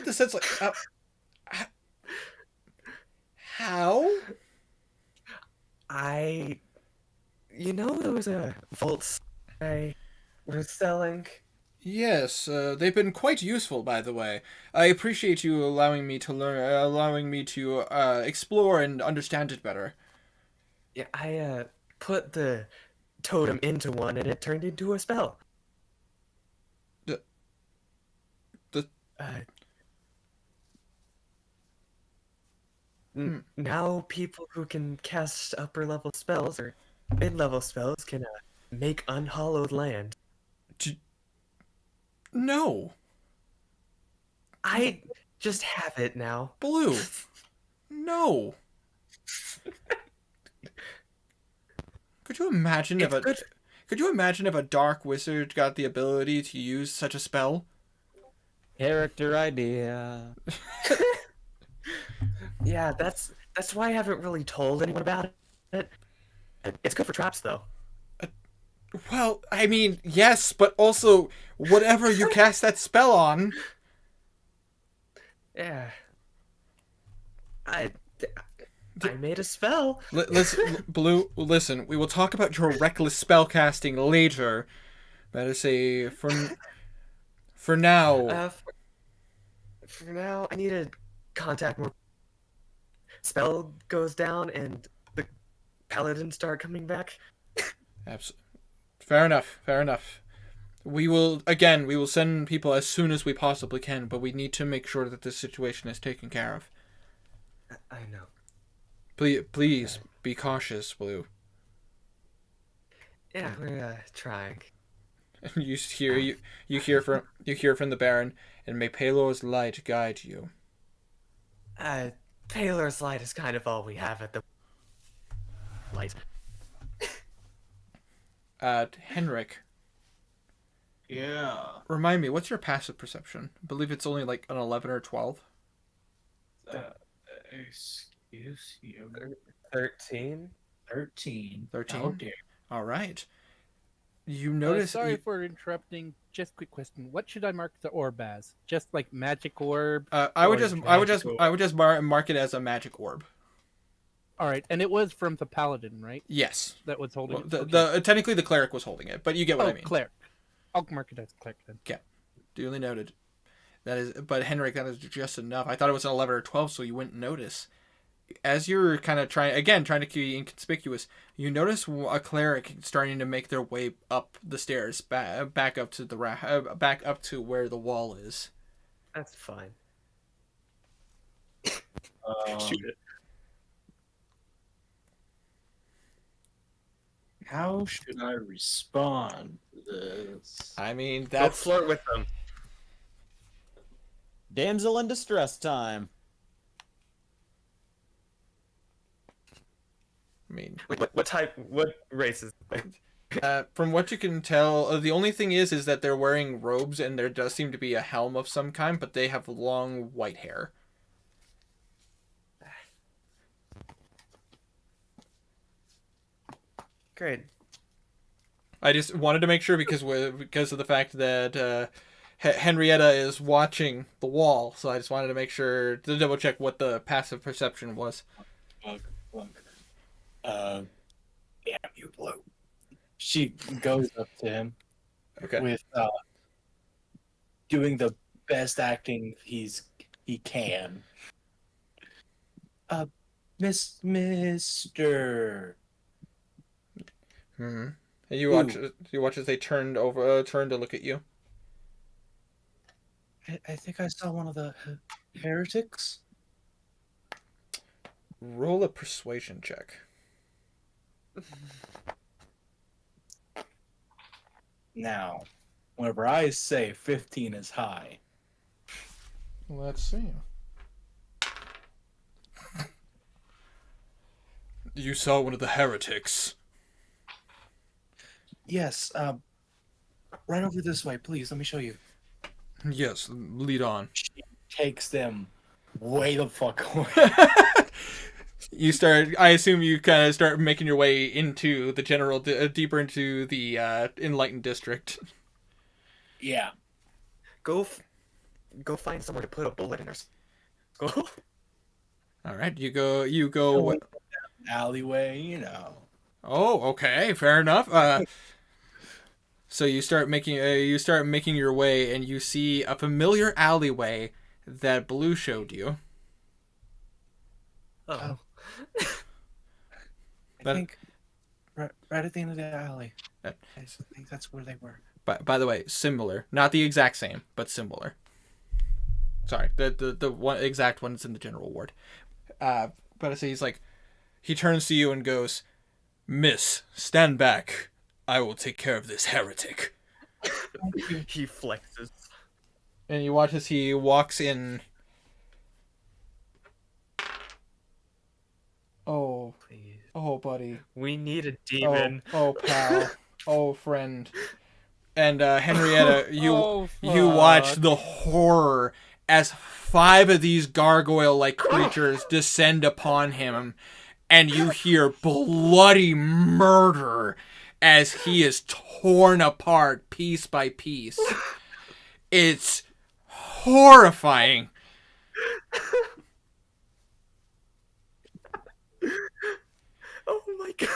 the sense like how? You know there was a vault I was selling? Yes, they've been quite useful, by the way. I appreciate you allowing me to explore and understand it better. Yeah, I put the totem into one and it turned into a spell. The- Now people who can cast upper level spells or mid level spells can make unhallowed land. No. I just have it now. Blue. No. Could you imagine if It's a good. Could you imagine if a dark wizard got the ability to use such a spell? Character idea. Yeah, that's why I haven't really told anyone about it. It's good for traps, though. Well, I mean, yes, but also whatever you cast that spell on. Yeah. I made a spell. Listen, Blue, listen, we will talk about your reckless spellcasting later. Better say, for now. For now, I need to contact more. Spell goes down and the paladins start coming back. Fair enough, fair enough. We will send people as soon as we possibly can, but we need to make sure that this situation is taken care of. I know. Please be cautious, Blue. Yeah, we're trying. You hear from the Baron, and may Palor's light guide you. Taylor's light is kind of all we have at the light. Henrik, Yeah. remind me, what's your passive perception? I believe it's only like an 11 or 12. Excuse you. 13? 13. 13? Oh, dear. All right. You notice. Sorry for interrupting. Just quick question: what should I mark the orb as? Just like magic orb? I would Or just mark it as a magic orb. All right, and it was from the paladin, right? Yes. That was holding Well, it. the technically the cleric was holding it, but you get what I mean. Cleric. I'll mark it as cleric then. Duly noted. That is, but Henrik, that is just enough. I thought it was an 11 or 12, so you wouldn't notice. As you're kind of trying to be inconspicuous, you notice a cleric starting to make their way up the stairs, back up to back up to where the wall is. That's fine. Shoot it. How should I respond to this? I mean, Go that's flirt with them. Damsel in distress time. I mean, What race is it? from what you can tell, the only thing is that they're wearing robes and there does seem to be a helm of some kind, but they have long white hair. Great. I just wanted to make sure because of the fact that Henrietta is watching the wall, so I just wanted to make sure to double check what the passive perception was. Damn you, Blue. She goes up to him Okay. with doing the best acting he can. Mister. Mm-hmm. And you watch as they turn to look at you. I think I saw one of the heretics. Roll a persuasion check. Now, whenever I say 15 is high, Let's see. You saw one of the heretics. yes, right over this way, please. Let me show you. Yes, lead on. She takes them way the fuck away. I assume you kind of start making your way into the general, deeper into the enlightened district. Yeah. Go find somewhere to put a bullet in her skull. All right, you go. Alleyway, you know. Oh, okay, fair enough. So you start making your way, and you see a familiar alleyway that Blue showed you. Oh. I think right at the end of the alley. I think that's where they were. By the way, similar, not the exact same, but similar. Sorry, the one exact one is in the general ward. But I say he turns to you and goes, "Miss, stand back. I will take care of this heretic." He flexes. And you watch as he walks in. Oh, Please. oh, buddy. We need a demon. Oh, pal. Oh, friend. And Henrietta, Oh, you watch fuck. the horror as 5 of these gargoyle-like creatures descend upon him, and you hear bloody murder as he is torn apart piece by piece. It's horrifying. Oh my god.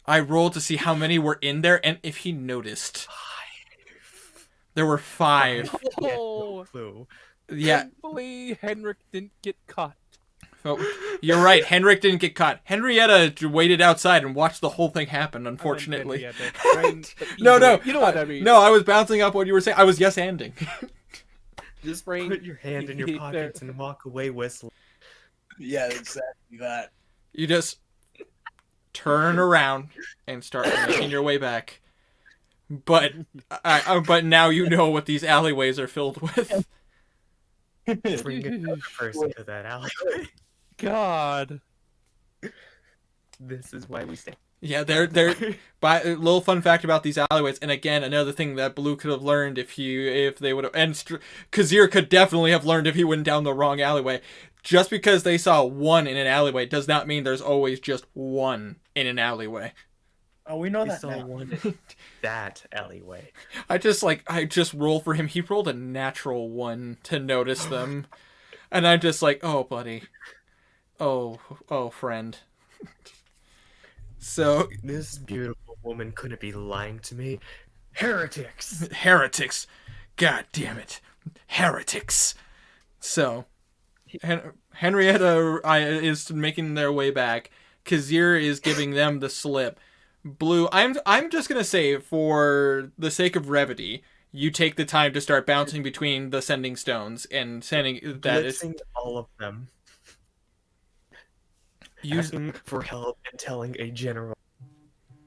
I rolled to see how many were in there and if he noticed. There were 5. Oh, Clue. Yeah, thankfully Henrik didn't get caught. oh, you're right. Henrik didn't get caught. Henrietta waited outside and watched the whole thing happen, unfortunately. No. You know what I mean. No, I was bouncing up what you were saying. I was yes-anding. Just Brain- put your hand in your There. pockets and walk away whistling. Yeah, exactly that. You just turn around and start making your way back. But but now you know what these alleyways are filled with. Bring another person to that alleyway. God. This is why we stay. Yeah, they're. But a little fun fact about these alleyways, and again, another thing that Blue could have learned if they would have, and Kazir could definitely have learned if he went down the wrong alleyway. Just because they saw 1 in an alleyway does not mean there's always just 1 in an alleyway. Oh, we know We that saw now. one in that alleyway. I just roll for him. He rolled a natural 1 to notice them, and I'm just like, oh, buddy, oh, friend. So This beautiful woman couldn't be lying to me. Heretics! heretics, god damn it, heretics. So Henrietta is making their way back. Kazir is giving them the slip. Blue, I'm just gonna say, for the sake of brevity, you take the time to start bouncing between the sending stones and sending that is Blitzing all of them. use. Asking for help and telling a general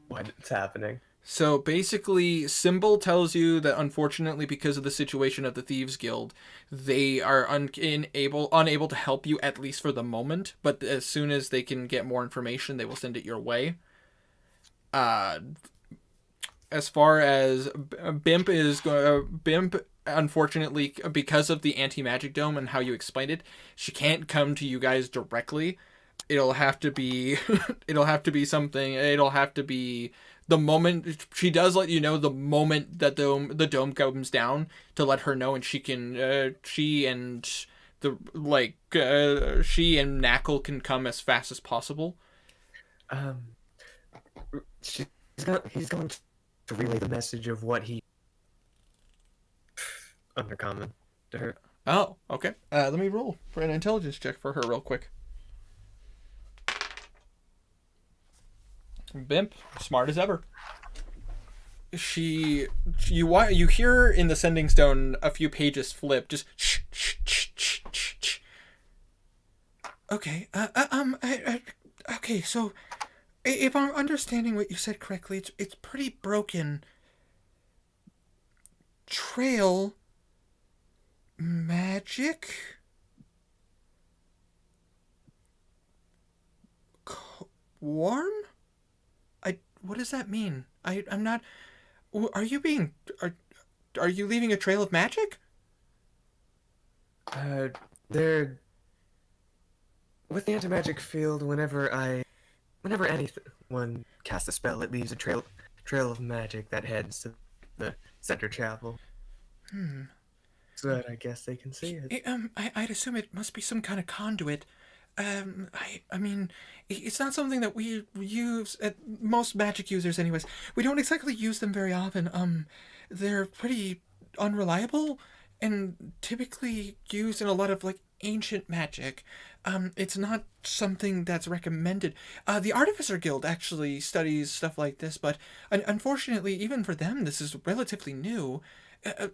what's happening. So basically, Symbol tells you that unfortunately, because of the situation of the Thieves Guild, they are unable to help you, at least for the moment. But as soon as they can get more information, they will send it your way. As far as Bimp is going, Bimp, unfortunately, because of the anti-magic dome and how you explained it, she can't come to you guys directly. It'll have to be, the moment she does let you know, the moment that the dome comes down, to let her know, and she can she and Knackle can come as fast as possible. He's going to relay the message of what he undercommon to her. Oh, okay. Let me roll for an intelligence check for her real quick. Bimp, smart as ever. You hear in the sending stone a few pages flip, just shh, shh, shh, shh, shh, shh. Okay, okay, so if I'm understanding what you said correctly, it's pretty broken. Trail magic? Warm? What does that mean? I'm not. Are you leaving a trail of magic? They're with the anti-magic field. Whenever anyone casts a spell, it leaves a trail of magic that heads to the center chapel. So that I guess they can see it. I'd assume it must be some kind of conduit. I mean, it's not something that we use at most magic users anyways. We don't exactly use them very often. They're pretty unreliable and typically used in a lot of like ancient magic. It's not something that's recommended. The Artificer Guild actually studies stuff like this, but unfortunately, even for them, this is relatively new.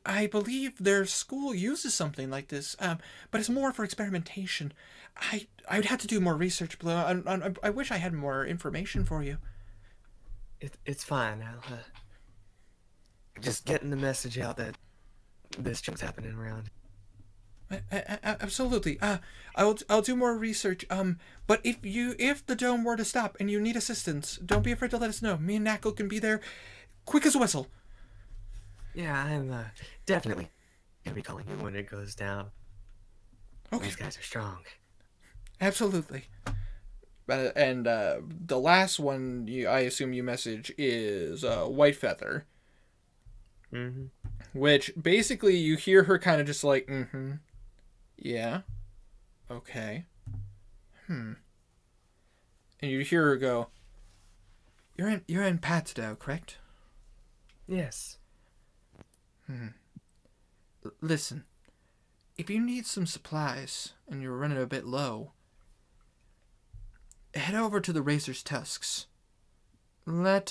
I believe their school uses something like this, but it's more for experimentation. I would have to do more research, Blue. I wish I had more information for you. It's fine. I'll just getting the message out that this shit's happening around. Absolutely. I'll do more research. But if the dome were to stop and you need assistance, don't be afraid to let us know. Me and Knuckle can be there, quick as a whistle. Yeah, I'm definitely gonna be calling you when it goes down. Okay. These guys are strong. Absolutely. And the last one, I assume you message is White Feather, Mm-hmm. which basically you hear her kind of just like, yeah, okay, and you hear her go, "You're in Patstow, correct?" Yes. Listen, if you need some supplies and you're running a bit low, head over to the Razor's Tusks. Let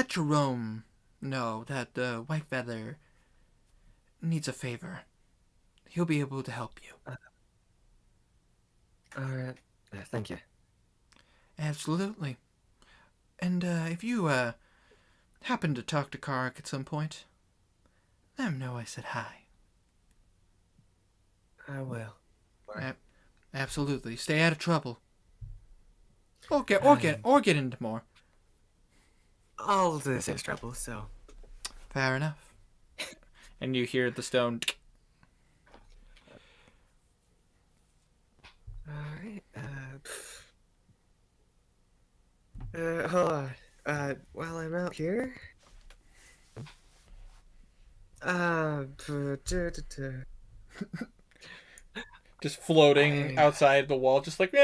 Jerome know that the White Feather needs a favor. He'll be able to help you. Alright. Thank you. Absolutely. And if you happen to talk to Karak at some point, let him know I said hi. I will. Absolutely. Stay out of trouble. Or get into more. All of this is trouble, so. Fair enough. And you hear the stone. Alright. Hold on. While I'm out here. Just floating outside the wall, just like,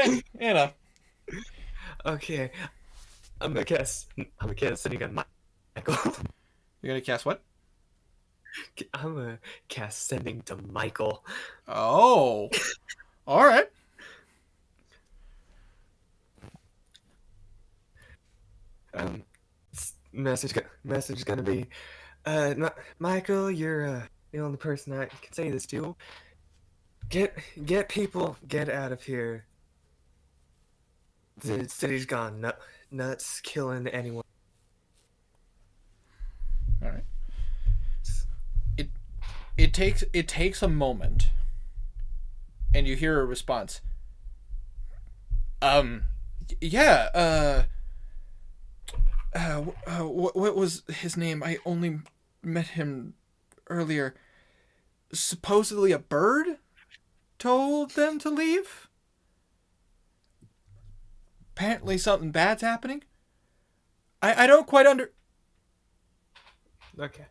Okay. I'm gonna cast Sending on Michael. You're gonna cast what? I'm gonna cast Sending to Michael. Oh. Alright. Message gonna be, Michael, you're the only person I can say this to. Get out of here. The city's gone nuts, killing anyone. All right. It takes a moment, and you hear a response. Yeah. What was his name? I only met him earlier. Supposedly a bird told them to leave. Apparently something bad's happening. I don't quite Okay.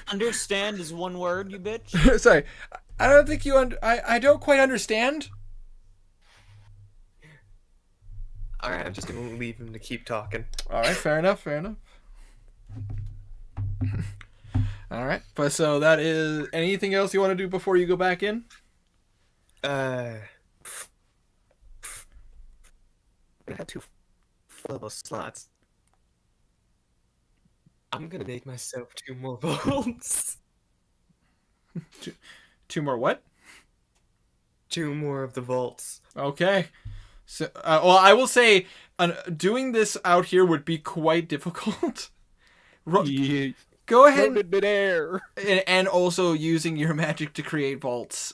Understand is one word, you bitch. Sorry. I don't think you I don't quite understand. Alright, I'm just gonna leave him to keep talking. All right, fair enough. All right. But so that is anything else you want to do before you go back in? I have 2 level slots. I'm gonna make myself 2 more volts. 2 more what? 2 more of the vaults. Okay. So, well, I will say, doing this out here would be quite difficult. Go ahead. Midair. And also using your magic to create vaults.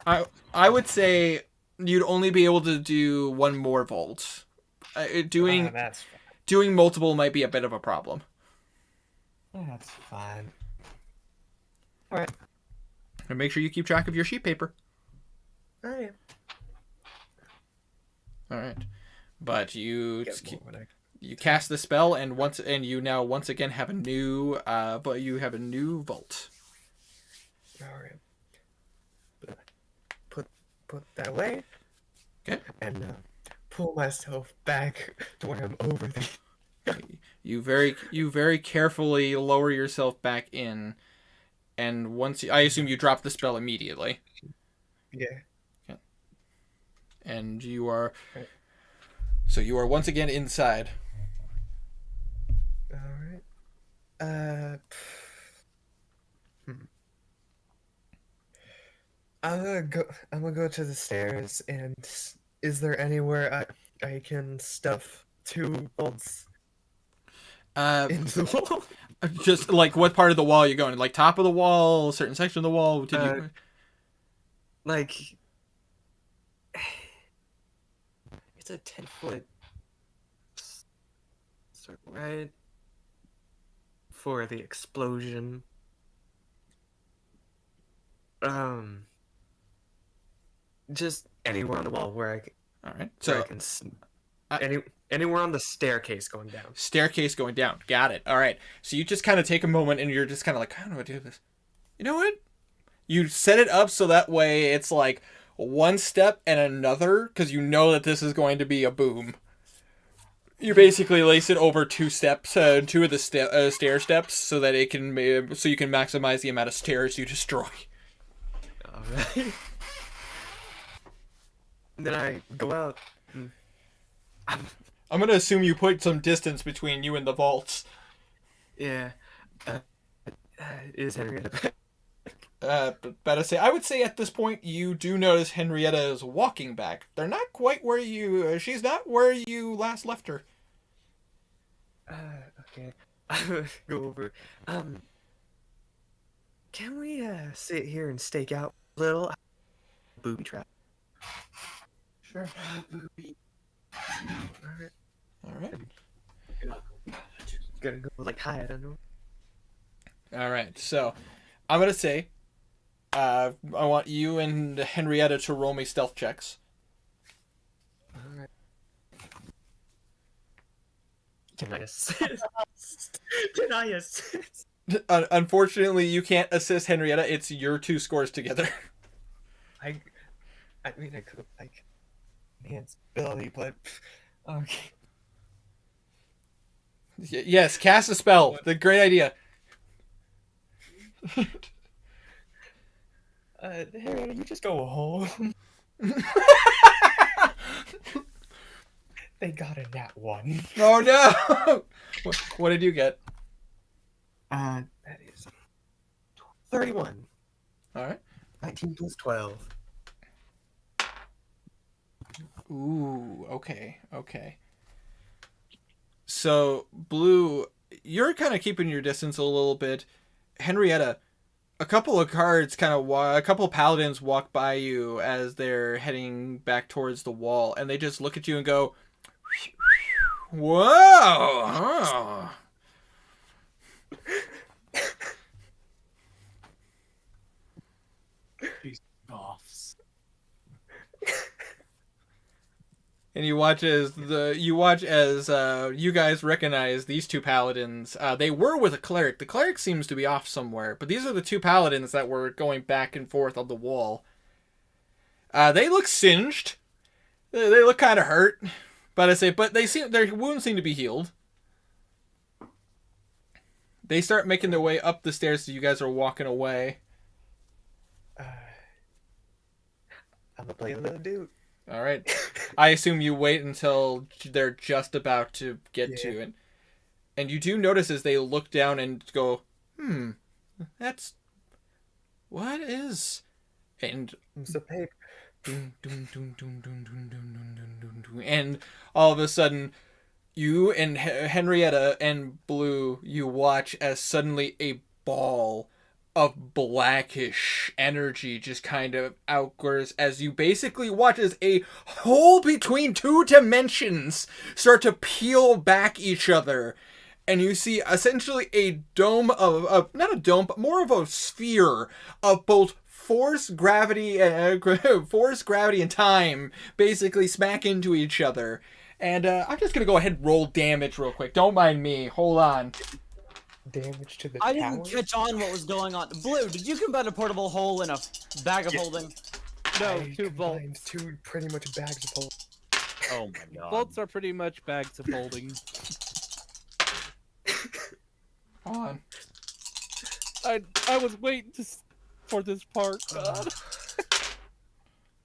I would say you'd only be able to do 1 more vault. Doing multiple might be a bit of a problem. That's fine. Alright. And make sure you keep track of your sheet paper. Alright. All right, but you Get more when I- you cast the spell, and you now once again have a new but you have a new vault. Alright. Put that away. Okay. And pull myself back to where I'm over the. You very carefully lower yourself back in, and I assume you drop the spell immediately. Yeah. And you are once again inside. Alright. I'm gonna go to the stairs, and is there anywhere I can stuff 2 bolts into the wall? Just like what part of the wall are you going? Like top of the wall, certain section of the wall? Did you? Like, it's a 10-foot circle, right? For the explosion. Just anywhere on the wall where I can, All right. where So I can anywhere on the staircase going down. staircase going down. Got it. All right. So you just kind of take a moment and you're just kind of like, how do I do this? You know what? You set it up so that way it's like one step and another because you know that this is going to be a boom. You basically lace it over two steps, two of the stair steps, so that it can so you can maximize the amount of stairs you destroy. All right. Then I go out. And I'm gonna assume you put some distance between you and the vaults. yeah. Is Henrietta? Better say, I would say at this point you do notice Henrietta is walking back. They're not quite where you. She's not where you last left her. Okay. I would go over. Can we sit here and stake out a little? Booby trap. Sure. Alright. All right. Gonna go like hide under. All right. So, I'm gonna say, I want you and Henrietta to roll me stealth checks. Alright. Can I assist? Can I assist? Unfortunately, you can't assist Henrietta. It's your two scores together. I mean, I could like enhance ability, but okay. Yes, cast a spell. The great idea. Harry, you just go home. They got a nat 1. Oh no! What did you get? That is 31. All right. 19 plus 12. Ooh, okay. So, Blue, you're kind of keeping your distance a little bit. Henrietta, a couple of paladins walk by you as they're heading back towards the wall, and they just look at you and go, "Whoa!" Oh. These offs. And you watch as you guys recognize these two paladins. They were with a cleric. The cleric seems to be off somewhere, but these are the two paladins that were going back and forth on the wall. They look singed. They look kind of hurt, but their wounds seem to be healed. They start making their way up the stairs as you guys are walking away. I'm gonna play a little dude. All right. I assume you wait until they're just about to get to it. And you do notice as they look down and go, that's... What is... And... It's a paper. And all of a sudden, you and Henrietta and Blue, you watch as suddenly a ball of blackish energy just kind of outgoes as you basically watch as a hole between two dimensions start to peel back each other. And you see essentially a dome of not a dome, but more of a sphere of both force, gravity, and time basically smack into each other. And I'm just going to go ahead and roll damage real quick. Don't mind me. Hold on. Damage to the I tower? didn't catch on what was going on. Blue, did you combine a portable hole in a bag of Yeah. holding? No, I two combined vaults. two pretty much bags of holes. Oh my god. Vaults are pretty much bags of holding. Hold on. I was waiting for this part. God.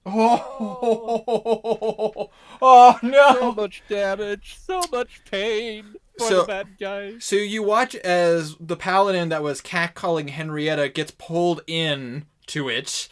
Oh So no! much damage, so much pain for So- the bad guys. So you watch as the paladin that was catcalling Henrietta gets pulled in to it.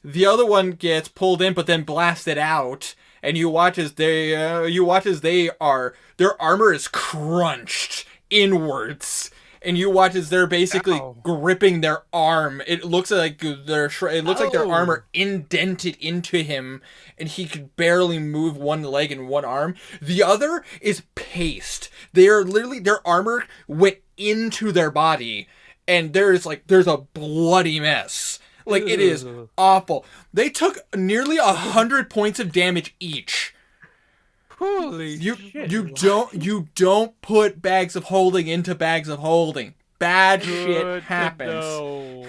The other one gets pulled in, but then blasted out. And you watch as their armor is crunched inwards and you watch as they're basically Ow. gripping their arm. It looks like their Ow. arm are indented into him, and he could barely move one leg and one arm. The other is paste. They are literally, their armor went into their body, and there's a bloody mess. Like, it is Ugh. awful. They took nearly 100 points of damage each. Holy You shit. you don't put bags of holding into bags of holding. Bad Good shit to happens. know.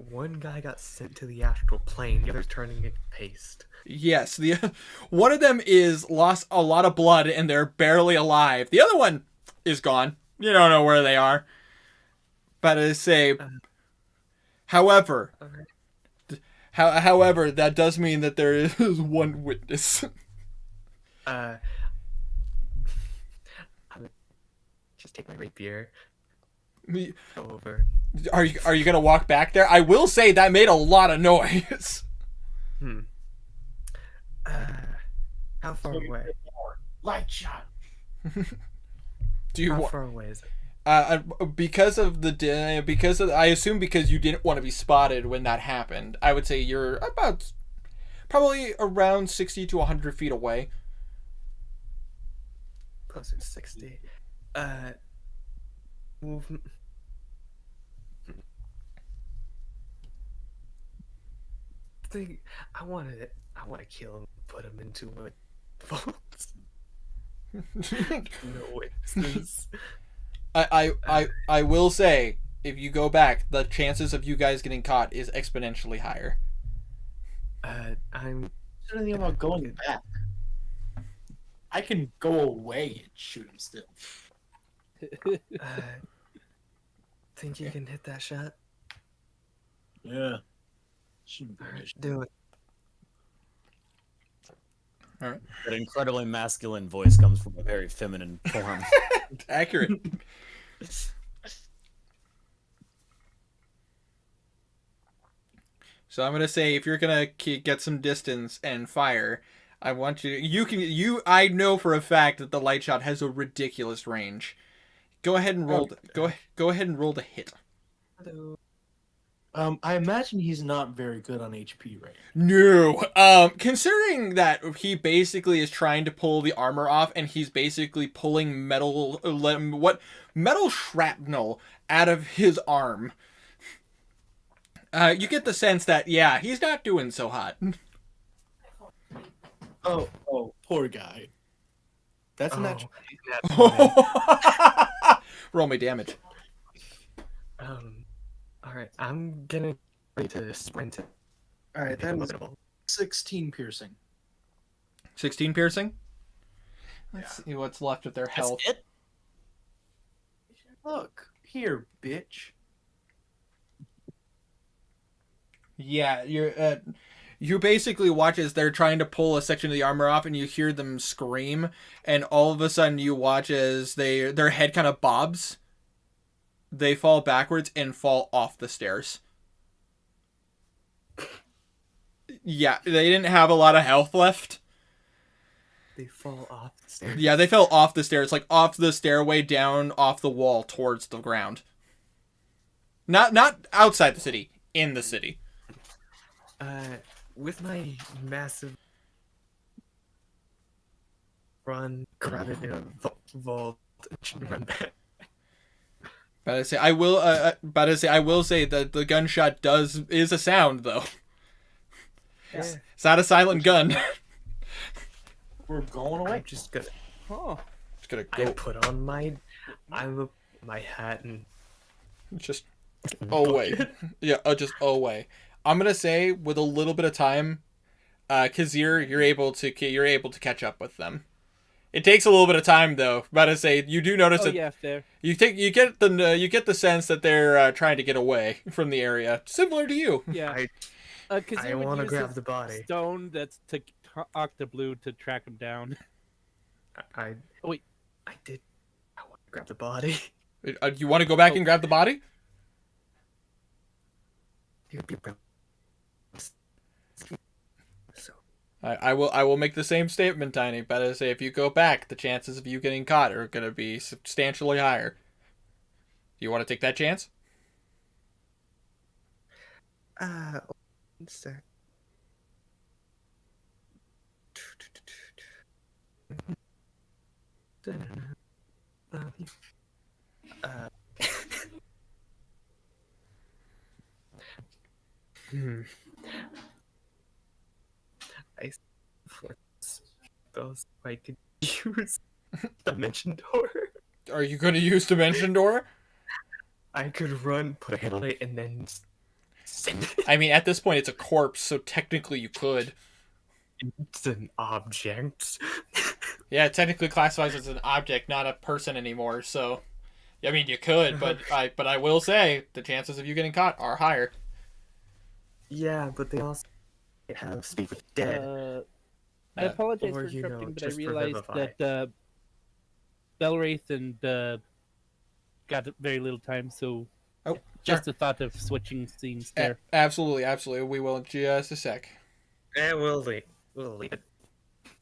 One guy got sent to the astral plane, the other's turning into paste. Yes, the one of them is lost a lot of blood and they're barely alive. The other one is gone. You don't know where they are. But I say, however, Alright. however, that does mean that there is one witness. I would just take my rapier, go over. Are you gonna walk back there? I will say that made a lot of noise. How far away? Light shot. Do you How want? far away is it? Because I assume because you didn't want to be spotted when that happened, I would say you're about probably around 60 to 100 feet away. Closer to 60. Movement. I want to kill him, put him into a vault. No witnesses. I will say, if you go back, the chances of you guys getting caught is exponentially higher. I'm Anything about going back? I can go away and shoot him still. think you can hit that shot? Yeah. Shouldn't be an Alright, issue. do it. That incredibly masculine voice comes from a very feminine form. Accurate. So I'm gonna say, if you're gonna get some distance and fire, I want I know for a fact that the light shot has a ridiculous range. Go ahead and roll. Go ahead and roll the hit. Hello. I imagine he's not very good on HP right No. Considering that he basically is trying to pull the armor off, and he's basically pulling metal shrapnel out of his arm. You get the sense that, yeah, he's not doing so hot. Oh, poor guy. That's Oh, natural. nat 20. Roll me damage. Alright, I'm gonna ready to sprint it. All right, that was Inevitable. 16 piercing. 16 piercing. Let's see what's left of their That's health. it? Look here, bitch. Yeah, you basically watch as they're trying to pull a section of the armor off, and you hear them scream, and all of a sudden you watch as their head kind of bobs. They fall backwards and fall off the stairs. Yeah, they didn't have a lot of health left. They fall off the stairs. Yeah, they fell off the stairs, like off the stairway down off the wall towards the ground. Not outside the city, in the city. With my massive run, grab it in a vault, and run back. But I will say that the gunshot is a sound though. Yeah, It's not a silent gun. We're going away. I'm just gonna. Oh. It's gonna I go put on my hat and just away. Yeah, just away. I'm gonna say with a little bit of time, Kazir, you're able to catch up with them. It takes a little bit of time though. But I say you do notice Oh that yeah, fair. you get the sense that they're trying to get away from the area, similar to you. Yeah. I Because I want to grab the body. stone that's to Octoblue to track him down. I Oh, wait. I did. I want to grab the body. You want to go back and grab the body? You'd be proud. So I will make the same statement, Tiny. But I say if you go back, the chances of you getting caught are going to be substantially higher. You want to take that chance? One sec. Uh, hmm. I for spells I could use Dimension Door. Are you going to use Dimension Door? I could run, put a hit on it, and then send it. I mean, at this point, it's a corpse, so technically you could. It's an object. Yeah, it technically classifies as an object, not a person anymore. So, I mean, you could, but I will say the chances of you getting caught are higher. Yeah, but they also have Speak with Dead. I apologize Or, for you know, interrupting, but I just realized revivify. that Belwraith and got very little time, so Oh, just the thought of switching scenes there. Absolutely, absolutely. We will in just a sec. We'll leave. We'll leave it.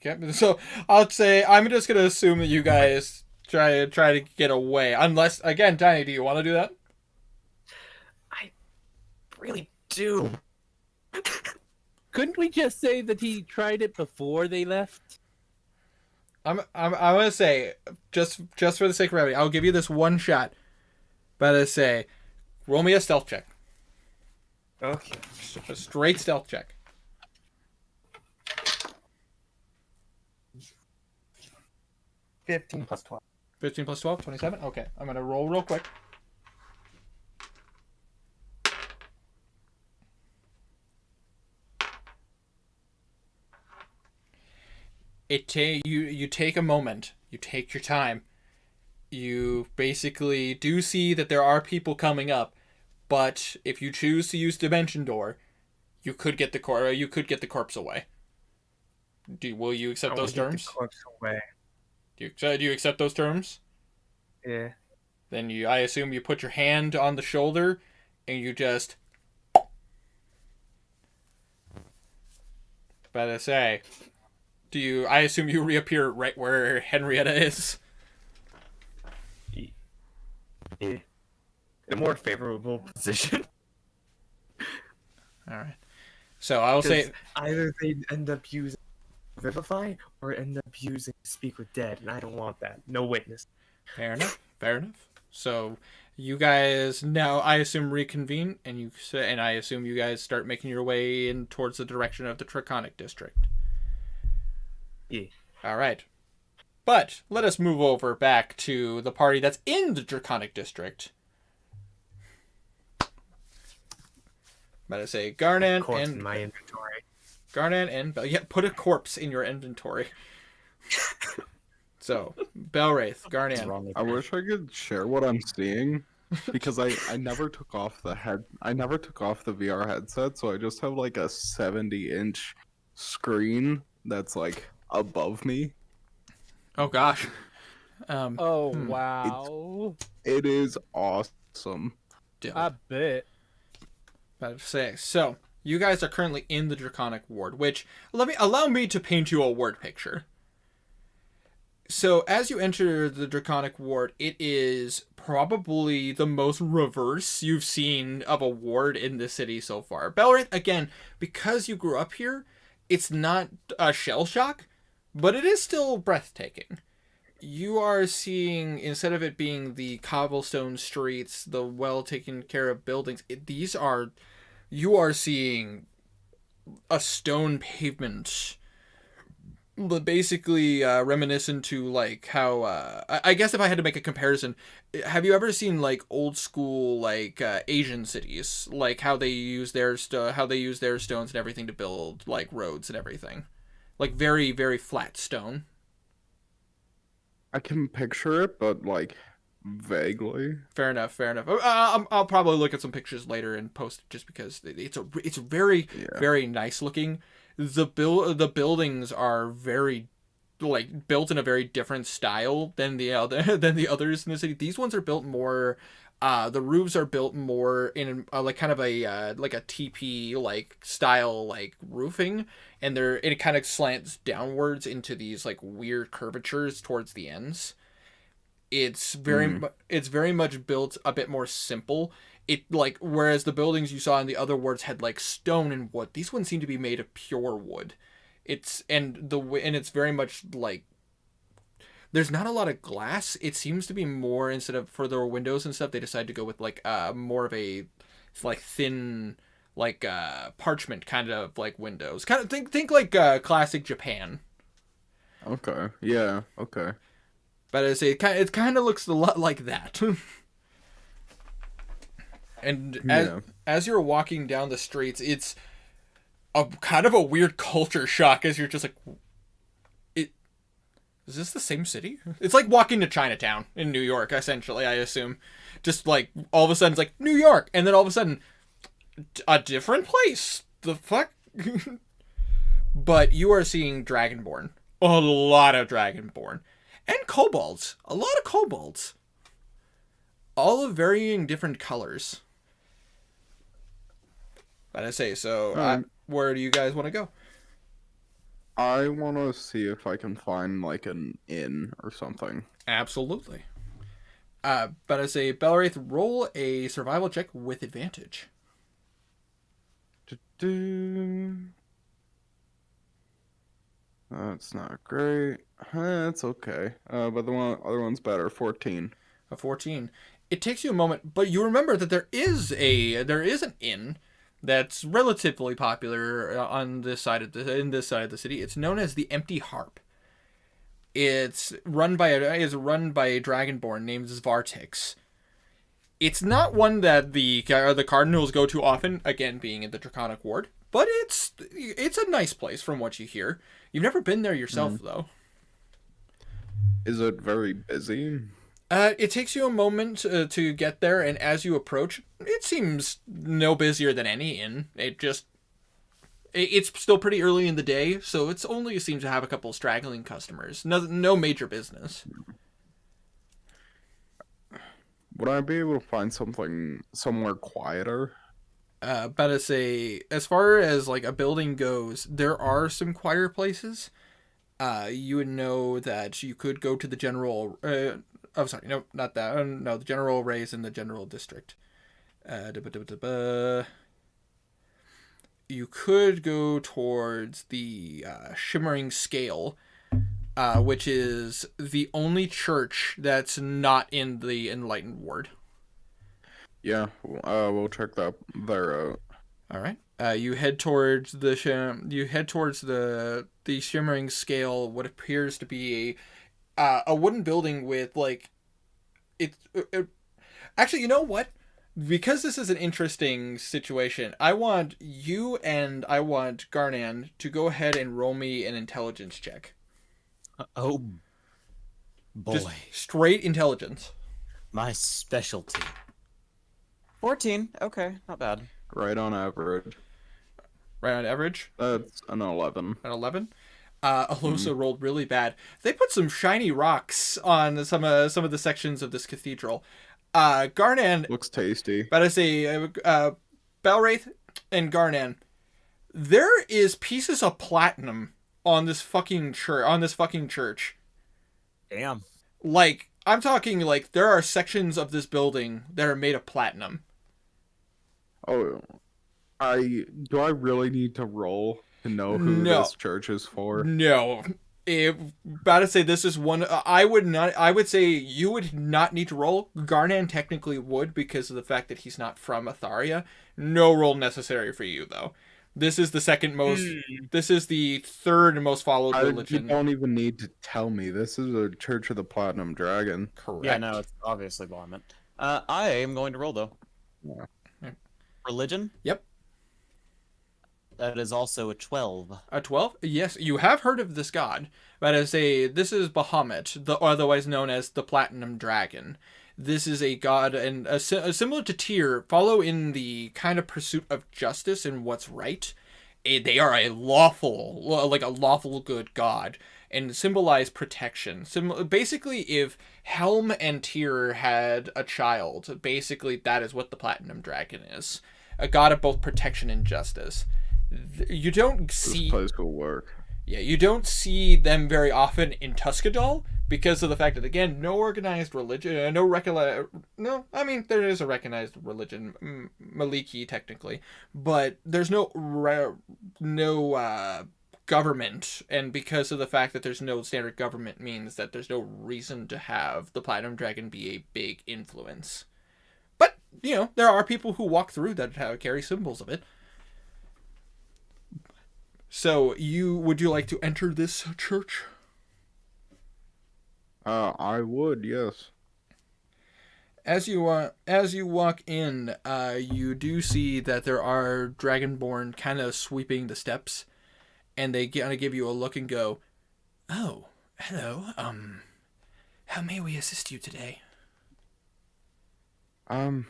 Okay, so I'll say I'm just gonna assume that you guys try to get away, unless again, Tiny, do you want to do that? I really do. Couldn't we just say that he tried it before they left? I'm gonna say just for the sake of brevity, I'll give you this one shot. But I say, roll me a stealth check, Okay. a straight stealth check. 15 plus 12. 15 plus 12, 27. Okay, I'm gonna roll real quick. You take a moment, you take your time, you basically do see that there are people coming up, but if you choose to use Dimension Door, you could get the corpse away. Will you accept those terms? The corpse away. Do you accept those terms? Yeah. Then I assume you put your hand on the shoulder and you just. But I say, I assume you reappear right where Henrietta is. In a more favorable position. All right. So I will say either they end up using Vivify or end up using Speak with Dead, and I don't want that. No witness. fair enough. Fair enough. So you guys now, I assume, reconvene, and I assume you guys start making your way in towards the direction of the Draconic District. Yeah. All right. But let us move over back to the party that's in the Draconic District. But I say Garnan Corpse and in my inventory. Garnan and put a corpse in your inventory. So Belwraith, What's Garnan. wrong with I you? wish I could share what I'm seeing because I never took off the VR headset, so I just have like a 70-inch screen that's like above me. Oh gosh. Oh, wow. It is awesome. I bet. About to say. So you guys are currently in the Draconic Ward, which allow me to paint you a word picture. So as you enter the Draconic Ward, it is probably the most reverse you've seen of a ward in the city so far. Belwraith, again, because you grew up here, it's not a shell shock, but it is still breathtaking. You are seeing, instead of it being the cobblestone streets, the well taken care of buildings, you are seeing a stone pavement, basically reminiscent to like how I guess if I had to make a comparison, have you ever seen like old school like Asian cities, like how they use their stones and everything to build like roads and everything, like very very flat stone. I can picture it, but like vaguely. Fair enough. Fair enough. I'll probably look at some pictures later and post it just because it's very very nice looking. The buildings are very like built in a very different style than the others in the city. These ones are built more. The roofs are built more in like kind of a like a teepee like style like roofing, and it kind of slants downwards into these like weird curvatures towards the ends. It's very much built a bit more simple. It like whereas the buildings you saw in the other wards had like stone and wood, these ones seem to be made of pure wood. It's very much like there's not a lot of glass. It seems to be more, instead of for their windows and stuff, they decided to go with like more of a like thin like parchment kind of like windows. Kind of think like classic Japan. Okay. Yeah. Okay. But I say it kind of looks a lot like that. And as you're walking down the streets, it's a kind of a weird culture shock as you're just like, is this the same city? It's like walking to Chinatown in New York, essentially, I assume. Just like all of a sudden it's like New York, and then all of a sudden a different place. The fuck? But you are seeing Dragonborn. A lot of Dragonborn. And kobolds. A lot of kobolds. All of varying different colors. But I say, so where do you guys want to go? I want to see if I can find like an inn or something. Absolutely. But I say, Belwraith, roll a survival check with advantage. That's not great. It's okay. But the other one's better. 14. A 14. It takes you a moment, but you remember that there is an inn that's relatively popular on this side of the city. It's known as the Empty Harp. It's run by a Dragonborn named Zvartix. It's not one that the Cardinals go to often, again being in the Draconic Ward, but it's a nice place from what you hear. You've never been there yourself, though. Is it very busy? It takes you a moment to get there, and as you approach, it seems no busier than any inn. It's still pretty early in the day, so it's only seems to have a couple straggling customers. No major business. Would I be able to find something somewhere quieter? But as far as like a building goes, there are some quieter places. You would know that you could go to the general. The General Rays in the General District. You could go towards the Shimmering Scale, which is the only church that's not in the Enlightened Ward. Yeah, we'll check that there out. All right. You head towards the Shimmering Scale, what appears to be a wooden building with like actually, you know what? Because this is an interesting situation, I want you and I want Garnan to go ahead and roll me an intelligence check. Oh, boy. Just straight intelligence. My specialty. 14. Okay, not bad. Right on average. Right on average? That's an 11. An 11? Alosa rolled really bad. They put some shiny rocks on some of the sections of this cathedral. Garnan... Looks tasty. But I say, Belwraith and Garnan, there is pieces of platinum on this fucking church. Damn. Like, I'm talking like there are sections of this building that are made of platinum. Oh, do I really need to roll to know who this church is for? No. About to say this is one. I would say you would not need to roll. Garnan technically would because of the fact that he's not from Atharia. No roll necessary for you though. This is the second most. This is the third most followed religion. You don't even need to tell me. This is a Church of the Platinum Dragon. Correct. Yeah, no, it's obviously Vomit. I am going to roll though. Yeah. Religion? Yep. That is also a 12. A 12? Yes, you have heard of this god. But this is Bahamut, otherwise known as the Platinum Dragon. This is a god, and similar to Tyr, follow in the kind of pursuit of justice and what's right. They are a lawful good god, and symbolize protection. Basically, if Helm and Tyr had a child, basically that is what the Platinum Dragon is. A god of both protection and justice. You don't see... This place will work. Yeah, you don't see them very often in Tuscadol, because of the fact that, again, no organized religion, I mean, there is a recognized religion, Maliki technically, but there's no government, and because of the fact that there's no standard government means that there's no reason to have the Platinum Dragon be a big influence. But, there are people who walk through that carry symbols of it. So, would you like to enter this church? I would, yes. As you walk in, you do see that there are Dragonborn kind of sweeping the steps, and they kind of give you a look and go, "Oh, hello. How may we assist you today?" I'm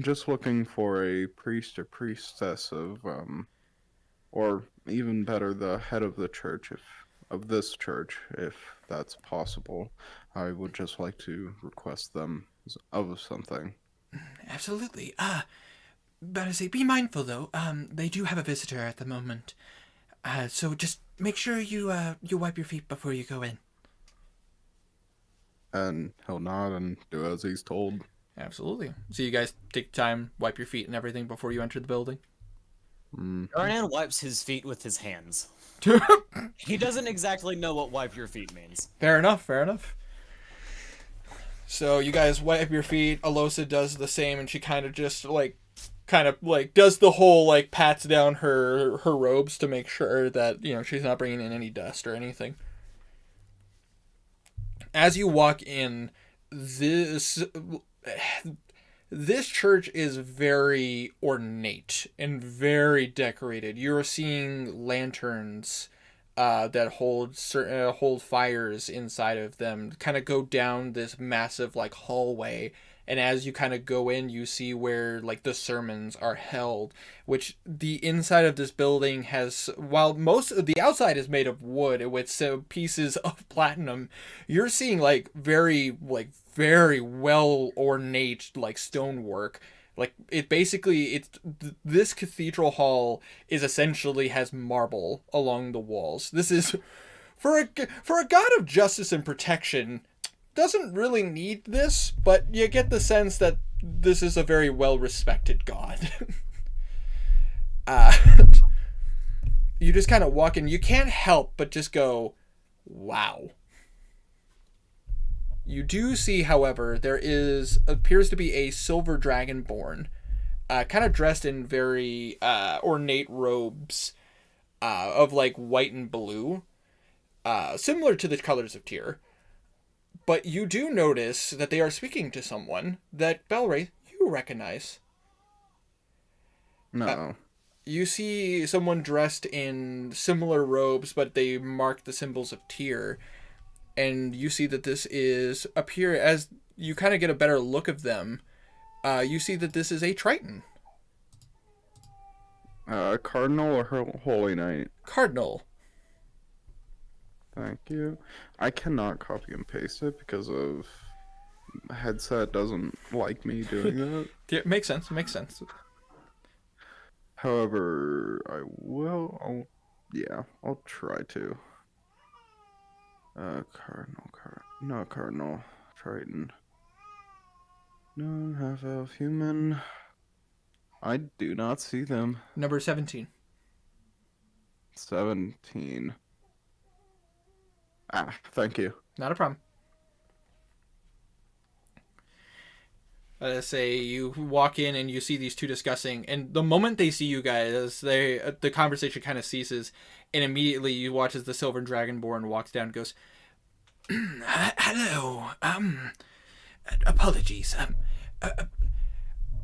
just looking for a priest or priestess of, or even better, the head of the church, of this church, if that's possible. I would just like to request them of something. Absolutely. But I say, be mindful though. They do have a visitor at the moment. So just make sure you wipe your feet before you go in. And he'll nod and do as he's told. Absolutely. So you guys take time, wipe your feet and everything before you enter the building? Arnan wipes his feet with his hands. He doesn't exactly know what wipe your feet means. Fair enough. So you guys wipe your feet. Alosa does the same, and she kind of does the whole pats down her robes to make sure that she's not bringing in any dust or anything. As you walk in, this church is very ornate and very decorated. You're seeing lanterns that hold fires inside of them, kind of go down this massive hallway. And as you kind of go in, you see where the sermons are held, which the inside of this building has, while most of the outside is made of wood with pieces of platinum, you're seeing very well ornate stonework. This cathedral hall is essentially has marble along the walls. This is for a god of justice and protection. Doesn't really need this, but you get the sense that this is a very well-respected god. You just kind of walk in. You can't help but just go, wow. You do see, however, there appears to be a silver dragonborn, kind of dressed in very ornate robes of white and blue, similar to the colors of Tyr. But you do notice that they are speaking to someone that, Belray, you recognize. No. You see someone dressed in similar robes, but they mark the symbols of Tyr. And you see that this as you kind of get a better look of them, you see that this is a Triton. Cardinal or Holy Knight? Cardinal. Thank you. I cannot copy and paste it because of headset doesn't like me doing that. Yeah, makes sense. However, I'll try to. Cardinal, Triton. No, half-elf human. I do not see them. Number 17. 17. Thank you. Not a problem. Say you walk in and you see these two discussing, and the moment they see you guys, the conversation kind of ceases, and immediately you watch as the Silver Dragonborn walks down and goes, "Hello. Apologies.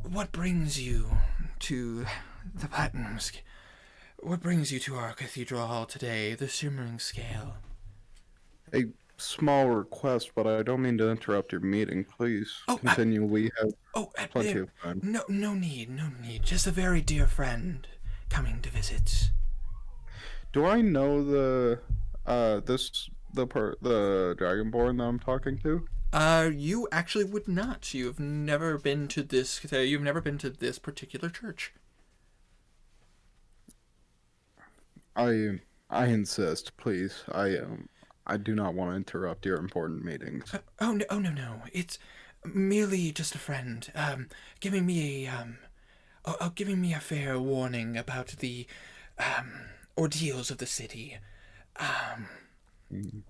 What brings you to the Platinum Scale? What brings you to our cathedral hall today, the Shimmering Scale?" A small request, but I don't mean to interrupt your meeting. Please continue. We have plenty of time. No need. Just a very dear friend coming to visit. Do I know the Dragonborn that I'm talking to? You actually would not. You've never been to this. You've never been to this particular church. I insist, please. I do not want to interrupt your important meetings. Oh no! Oh no! It's merely just a friend, giving me giving me a fair warning about the ordeals of the city. Mm.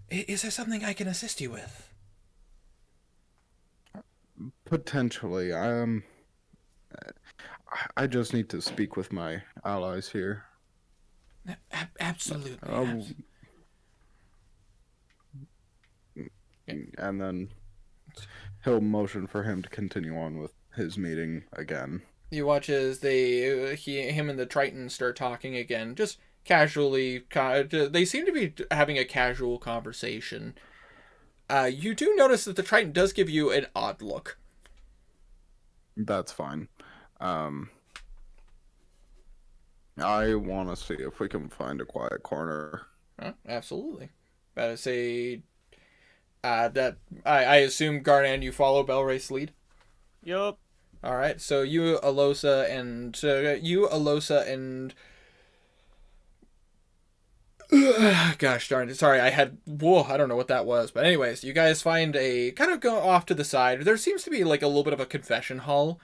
Is there something I can assist you with? Potentially. I just need to speak with my allies here. Absolutely. And then he'll motion for him to continue on with his meeting again. You watch as him and the Triton start talking again, just casually. They seem to be having a casual conversation. You do notice that the Triton does give you an odd look. That's fine. I want to see if we can find a quiet corner. Absolutely. But I say that I assume Garnan, you follow Belwraith's lead. Yup. All right, so you, Alosa, and gosh darn it, sorry, I don't know what that was, but anyways, you guys find a kind of go off to the side. There seems to be like a little bit of a confession hall.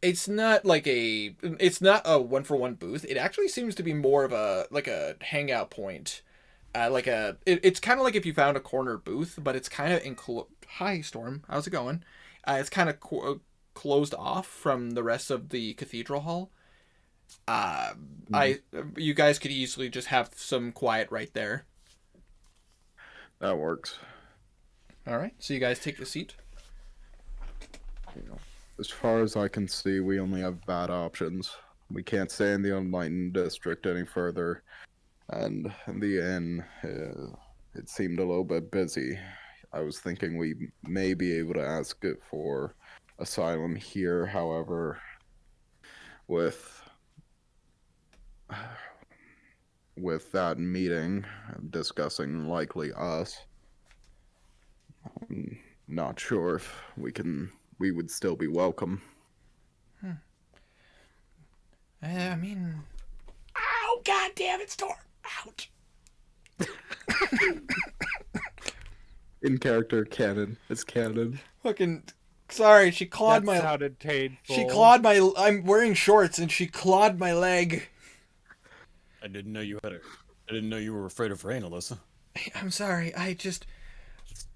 It's not a 1-for-1 booth. It actually seems to be more of a hangout point. It's kind of like if you found a corner booth, but it's kind of Hi Storm, how's it going? It's kind of closed off from the rest of the cathedral hall. You guys could easily just have some quiet right there. That works. All right, so you guys take a seat. As far as I can see, we only have bad options. We can't stay in the Unlightened District any further. And in the inn, it seemed a little bit busy. I was thinking we may be able to ask it for asylum here, however, with that meeting discussing likely us, I'm not sure if we would still be welcome. I mean, ow, god damn it, Storm! Ouch! In character, canon. It's canon. Fucking sorry, she clawed That sounded painful. She clawed my. I'm wearing shorts, and she clawed my leg. I didn't know you were afraid of rain, Alyssa. I'm sorry. I just.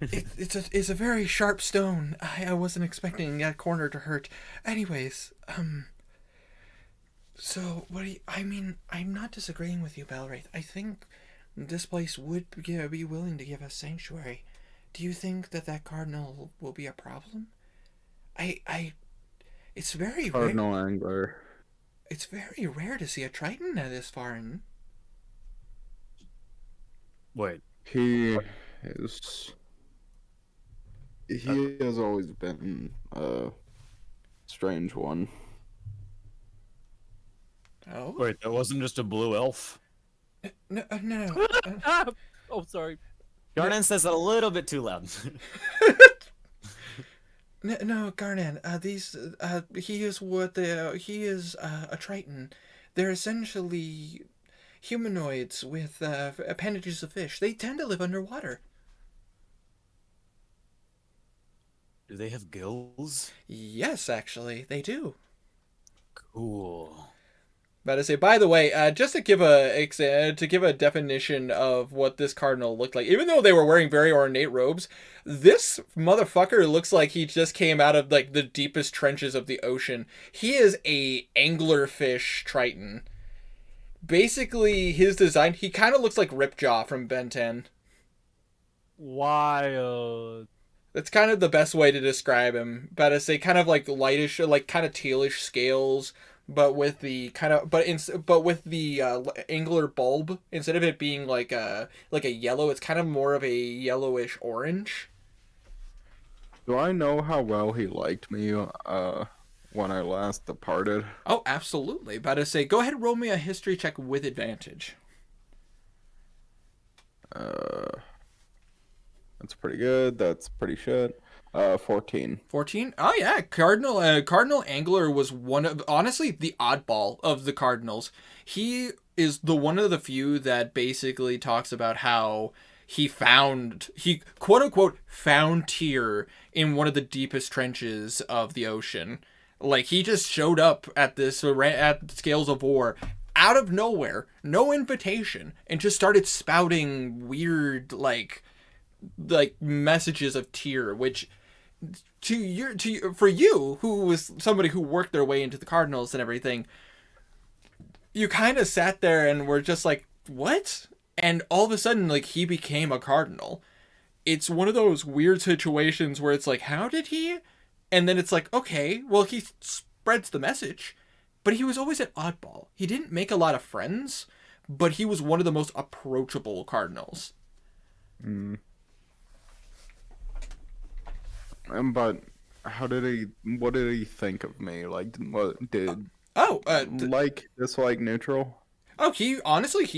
It's a very sharp stone. I wasn't expecting that corner to hurt. Anyways, so what do you? I mean, I'm not disagreeing with you, Belwraith. I think this place would be willing to give us sanctuary. Do you think that cardinal will be a problem? It's very Cardinal Angler. It's very rare to see a Triton this far in. Wait. He has always been a strange one. Oh? Wait, that wasn't just a blue elf? No. Oh, sorry. Garnan says it a little bit too loud. No, Garnan. He is a Triton. They're essentially humanoids with appendages of fish. They tend to live underwater. Do they have gills? Yes, actually, they do. Cool. But to say, by the way, just to give a definition of what this cardinal looked like, even though they were wearing very ornate robes, this motherfucker looks like he just came out of like the deepest trenches of the ocean. He is a anglerfish Triton. Basically, his design, he kind of looks like Ripjaw from Ben 10. Wild. That's kind of the best way to describe him. But to say, kind of like lightish, like kind of tealish scales. But with the with the angler bulb, instead of it being like a yellow, it's kind of more of a yellowish orange. Do I know how well he liked me when I last departed? Oh, absolutely. But to say, go ahead and roll me a history check with advantage. That's pretty good. That's pretty shit. 14. 14? Oh yeah, Cardinal Angler was honestly the oddball of the Cardinals. He is the one of the few that basically talks about how he quote unquote found Tyr in one of the deepest trenches of the ocean. Like, he just showed up at at Scales of War out of nowhere, no invitation, and just started spouting weird like messages of Tyr, which for you, who was somebody who worked their way into the Cardinals and everything, you kind of sat there and were just like, what? And all of a sudden, like, he became a Cardinal. It's one of those weird situations where it's like, how did he? And then it's like, okay, well, he spreads the message, but he was always an oddball. He didn't make a lot of friends, but he was one of the most approachable Cardinals. But what did he think of me? Like, what did, dislike, neutral? Oh, he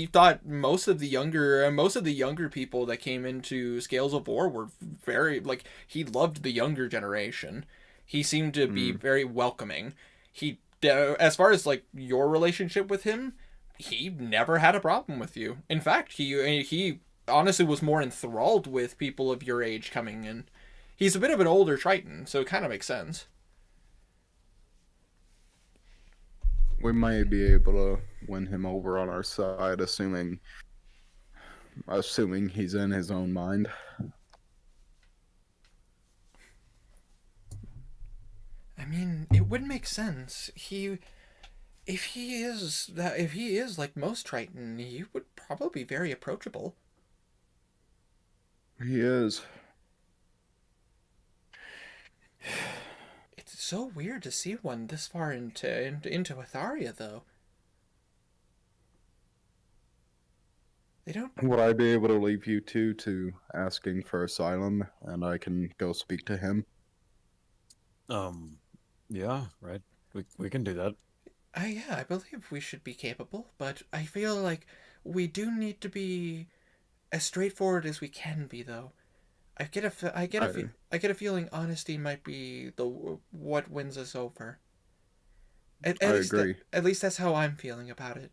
thought most of the younger people that came into Scales of War were very, like, he loved the younger generation. He seemed to be very welcoming. He, as far as like your relationship with him, he never had a problem with you. In fact, he honestly was more enthralled with people of your age coming in. He's a bit of an older Triton, so it kind of makes sense. We might be able to win him over on our side, assuming he's in his own mind. I mean, it would make sense. If he is like most Triton, he would probably be very approachable. He is. It's so weird to see one this far into Atharia, though. They don't. Would I be able to leave you two to asking for asylum, and I can go speak to him? Yeah, right. We can do that. Yeah, I believe we should be capable, but I feel like we do need to be as straightforward as we can be, though. I get a feeling honesty might be what wins us over. I agree. At least that's how I'm feeling about it.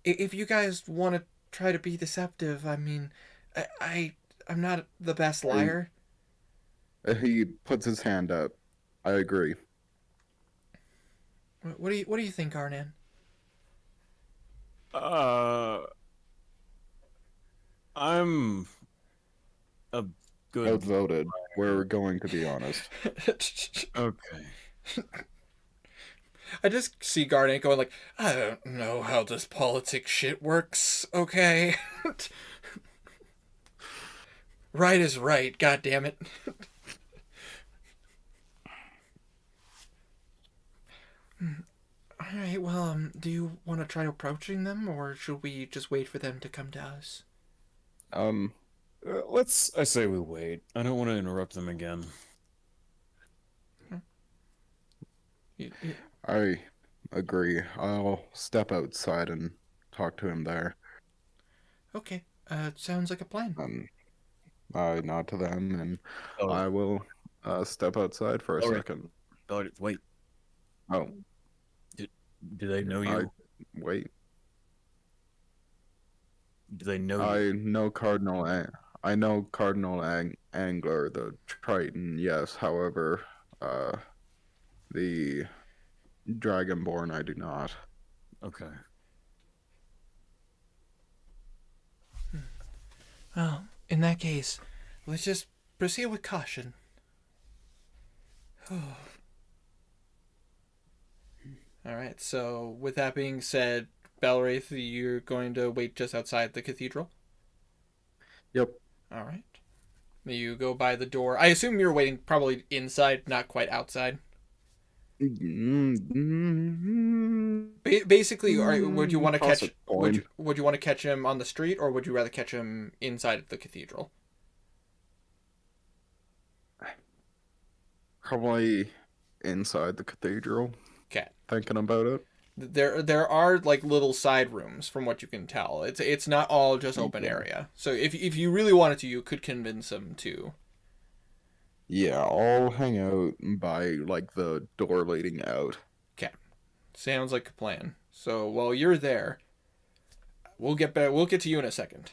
If you guys want to try to be deceptive, I mean, I'm not the best liar. He puts his hand up. I agree. What do you think, Arnan? I'm a good. Outvoted. We're going to be honest. Okay. I just see Garnet going like, I don't know how this politics shit works, okay? Right is right, god damn it. Alright, well, do you want to try approaching them, or should we just wait for them to come to us? I say we wait. I don't want to interrupt them again. I agree. I'll step outside and talk to him there. Okay, sounds like a plan. I nod to them, and Oh. I will step outside for a Alright. second. Wait. Oh, Do they know you? wait. Do they know you? I know Cardinal Angler, the Triton. Yes, however, the Dragonborn, I do not. Okay. Well, in that case, let's just proceed with caution. Alright, so with that being said, Balwraith, you're going to wait just outside the cathedral? Yep. Alright. You go by the door. I assume you're waiting probably inside, not quite outside. Basically, would you want to Toss catch a coin. would you want to catch him on the street, or would you rather catch him inside the cathedral? Probably inside the cathedral. Okay. Thinking about it. There are like little side rooms from what you can tell. It's not all just open Okay. area. So if you really wanted to, you could convince him to. Yeah, I'll hang out by like the door leading out. Okay. Sounds like a plan. So while you're there, we'll get back. We'll get to you in a second.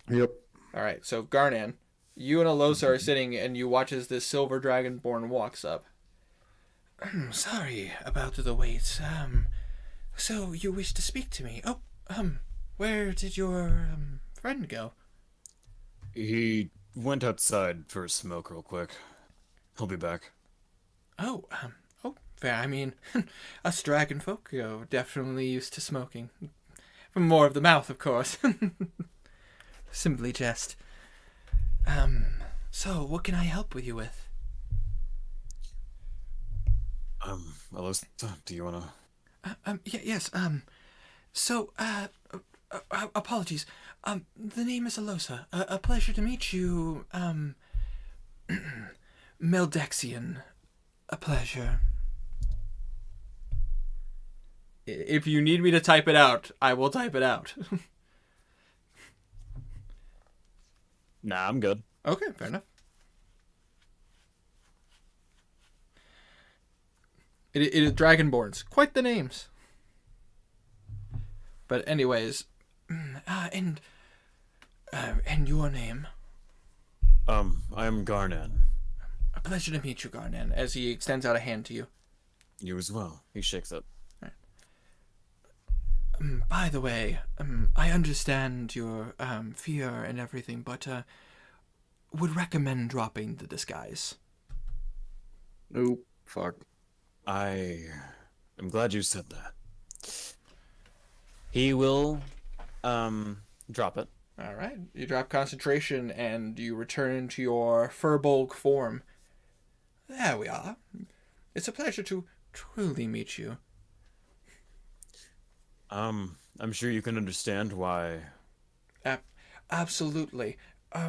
Yep. All right. So Garnan, you and Alosa are sitting, and you watch as this silver dragonborn walks up. Sorry about the wait. So you wish to speak to me? Oh, where did your friend go? He went outside for a smoke real quick. He'll be back. Oh, fair. I mean, us dragon folk are definitely used to smoking. From more of the mouth, of course. Simply jest. So what can I help with you with? Alosa, do you wanna? Yes, so, apologies. The name is Alosa. A pleasure to meet you, Meldexian. A pleasure. If you need me to type it out, I will type it out. Nah, I'm good. Okay, fair enough. It is Dragonborns. Quite the names. But anyways, and your name? I am Garnan. A pleasure to meet you, Garnan, as he extends out a hand to you. You as well. He shakes it. By the way, I understand your fear and everything, but would recommend dropping the disguise. Nope. Fuck. I am glad you said that. He will, drop it. All right, you drop concentration and you return to your Furbolg form. There we are. It's a pleasure to truly meet you. I'm sure you can understand why. Absolutely.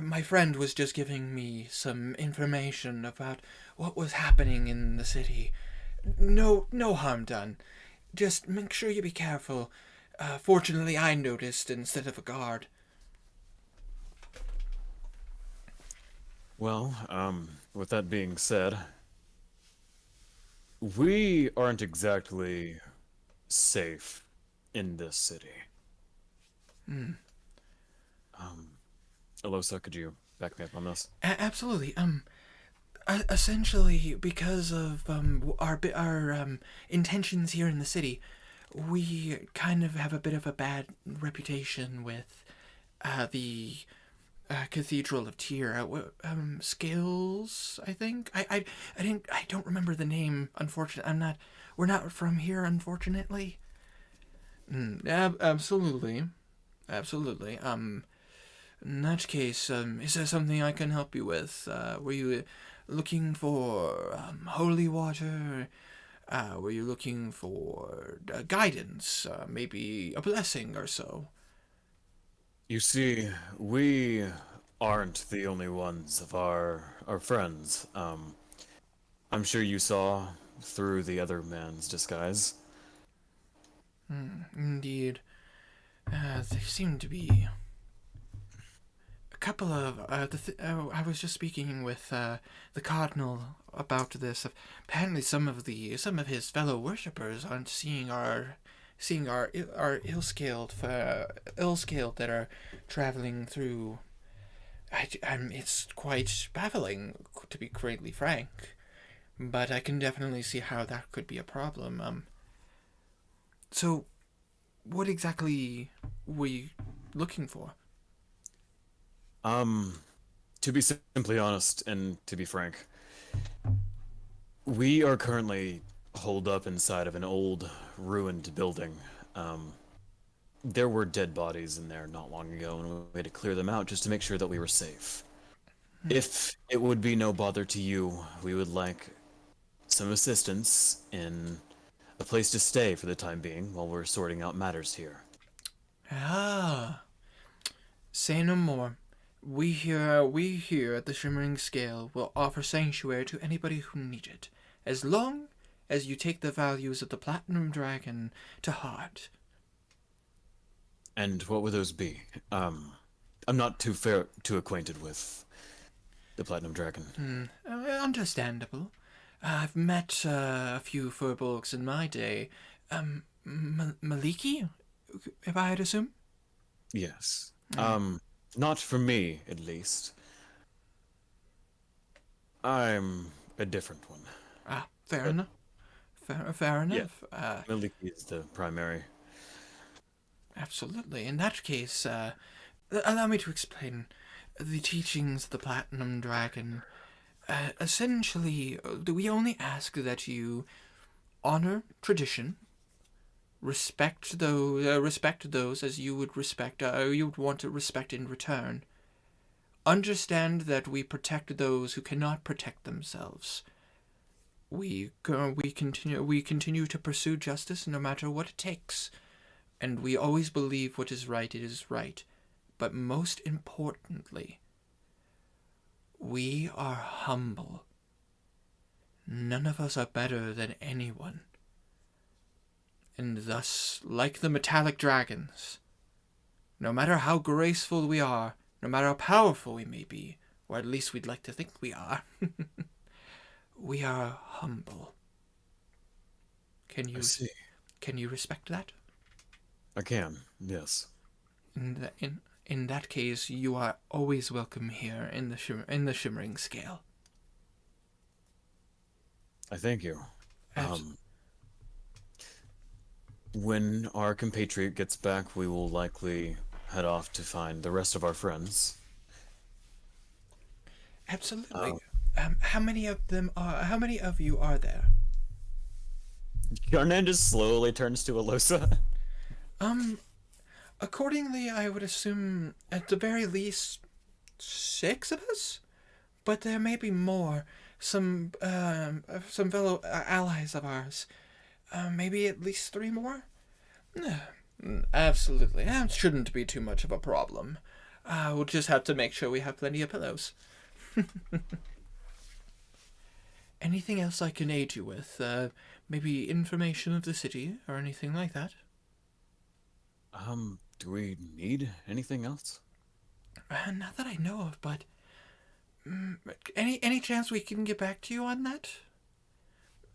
My friend was just giving me some information about what was happening in the city. No harm done. Just make sure you be careful. Fortunately, I noticed instead of a guard. Well, with that being said, we aren't exactly safe in this city. Alosa, could you back me up on this? Absolutely. Essentially, because of our intentions here in the city, we kind of have a bit of a bad reputation with the Cathedral of Tyr. Scales, I think. I don't remember the name. Unfortunately, we're not from here. Unfortunately. Absolutely. In that case, is there something I can help you with? Were you looking for holy water? Were you looking for guidance? Maybe a blessing or so? You see, we aren't the only ones of our friends. I'm sure you saw through the other man's disguise. Indeed. There seem to be a couple of... I was just speaking with the Cardinal about this. Apparently some of his fellow worshippers aren't seeing our ill-scaled that are traveling through. It's quite baffling, to be greatly frank. But I can definitely see how that could be a problem. So, what exactly were you looking for? To be simply honest and to be frank, we are currently holed up inside of an old, ruined building. There were dead bodies in there not long ago, and we had to clear them out just to make sure that we were safe. If it would be no bother to you, we would like some assistance in a place to stay for the time being while we're sorting out matters here. Say no more. We here at the Shimmering Scale will offer sanctuary to anybody who needs it, as long as you take the values of the Platinum Dragon to heart. And what would those be? I'm not too acquainted with the Platinum Dragon. Understandable. I've met a few Furbolgs in my day. Maliki? if I'd assume? Yes. Not for me, at least. I'm a different one. Ah, fair But- enough. Fair Yeah. enough. Miliki is the primary. Absolutely. In that case, allow me to explain the teachings of the Platinum Dragon. Essentially, we only ask that you honor tradition, respect those as you would you would want to respect in return. Understand that we protect those who cannot protect themselves. We continue to pursue justice no matter what it takes, and we always believe what is right. But most importantly, we are humble. None of us are better than anyone. And thus, like the metallic dragons, no matter how graceful we are, no matter how powerful we may be, or at least we'd like to think we are, we are humble. Can I see. you respect that? I can, yes. In that case, you are always welcome here in the Shimmering Scale. I thank you. Abs- When our compatriot gets back, we will likely head off to find the rest of our friends. Absolutely. How many of you are there? Garnan just slowly turns to Alosa. Accordingly, I would assume at the very least 6 of us, but there may be more. Some fellow allies of ours. Maybe at least 3 more. Absolutely, that shouldn't be too much of a problem. We'll just have to make sure we have plenty of pillows. Anything else I can aid you with? Maybe information of the city or anything like that? Do we need anything else? Not that I know of, but any chance we can get back to you on that?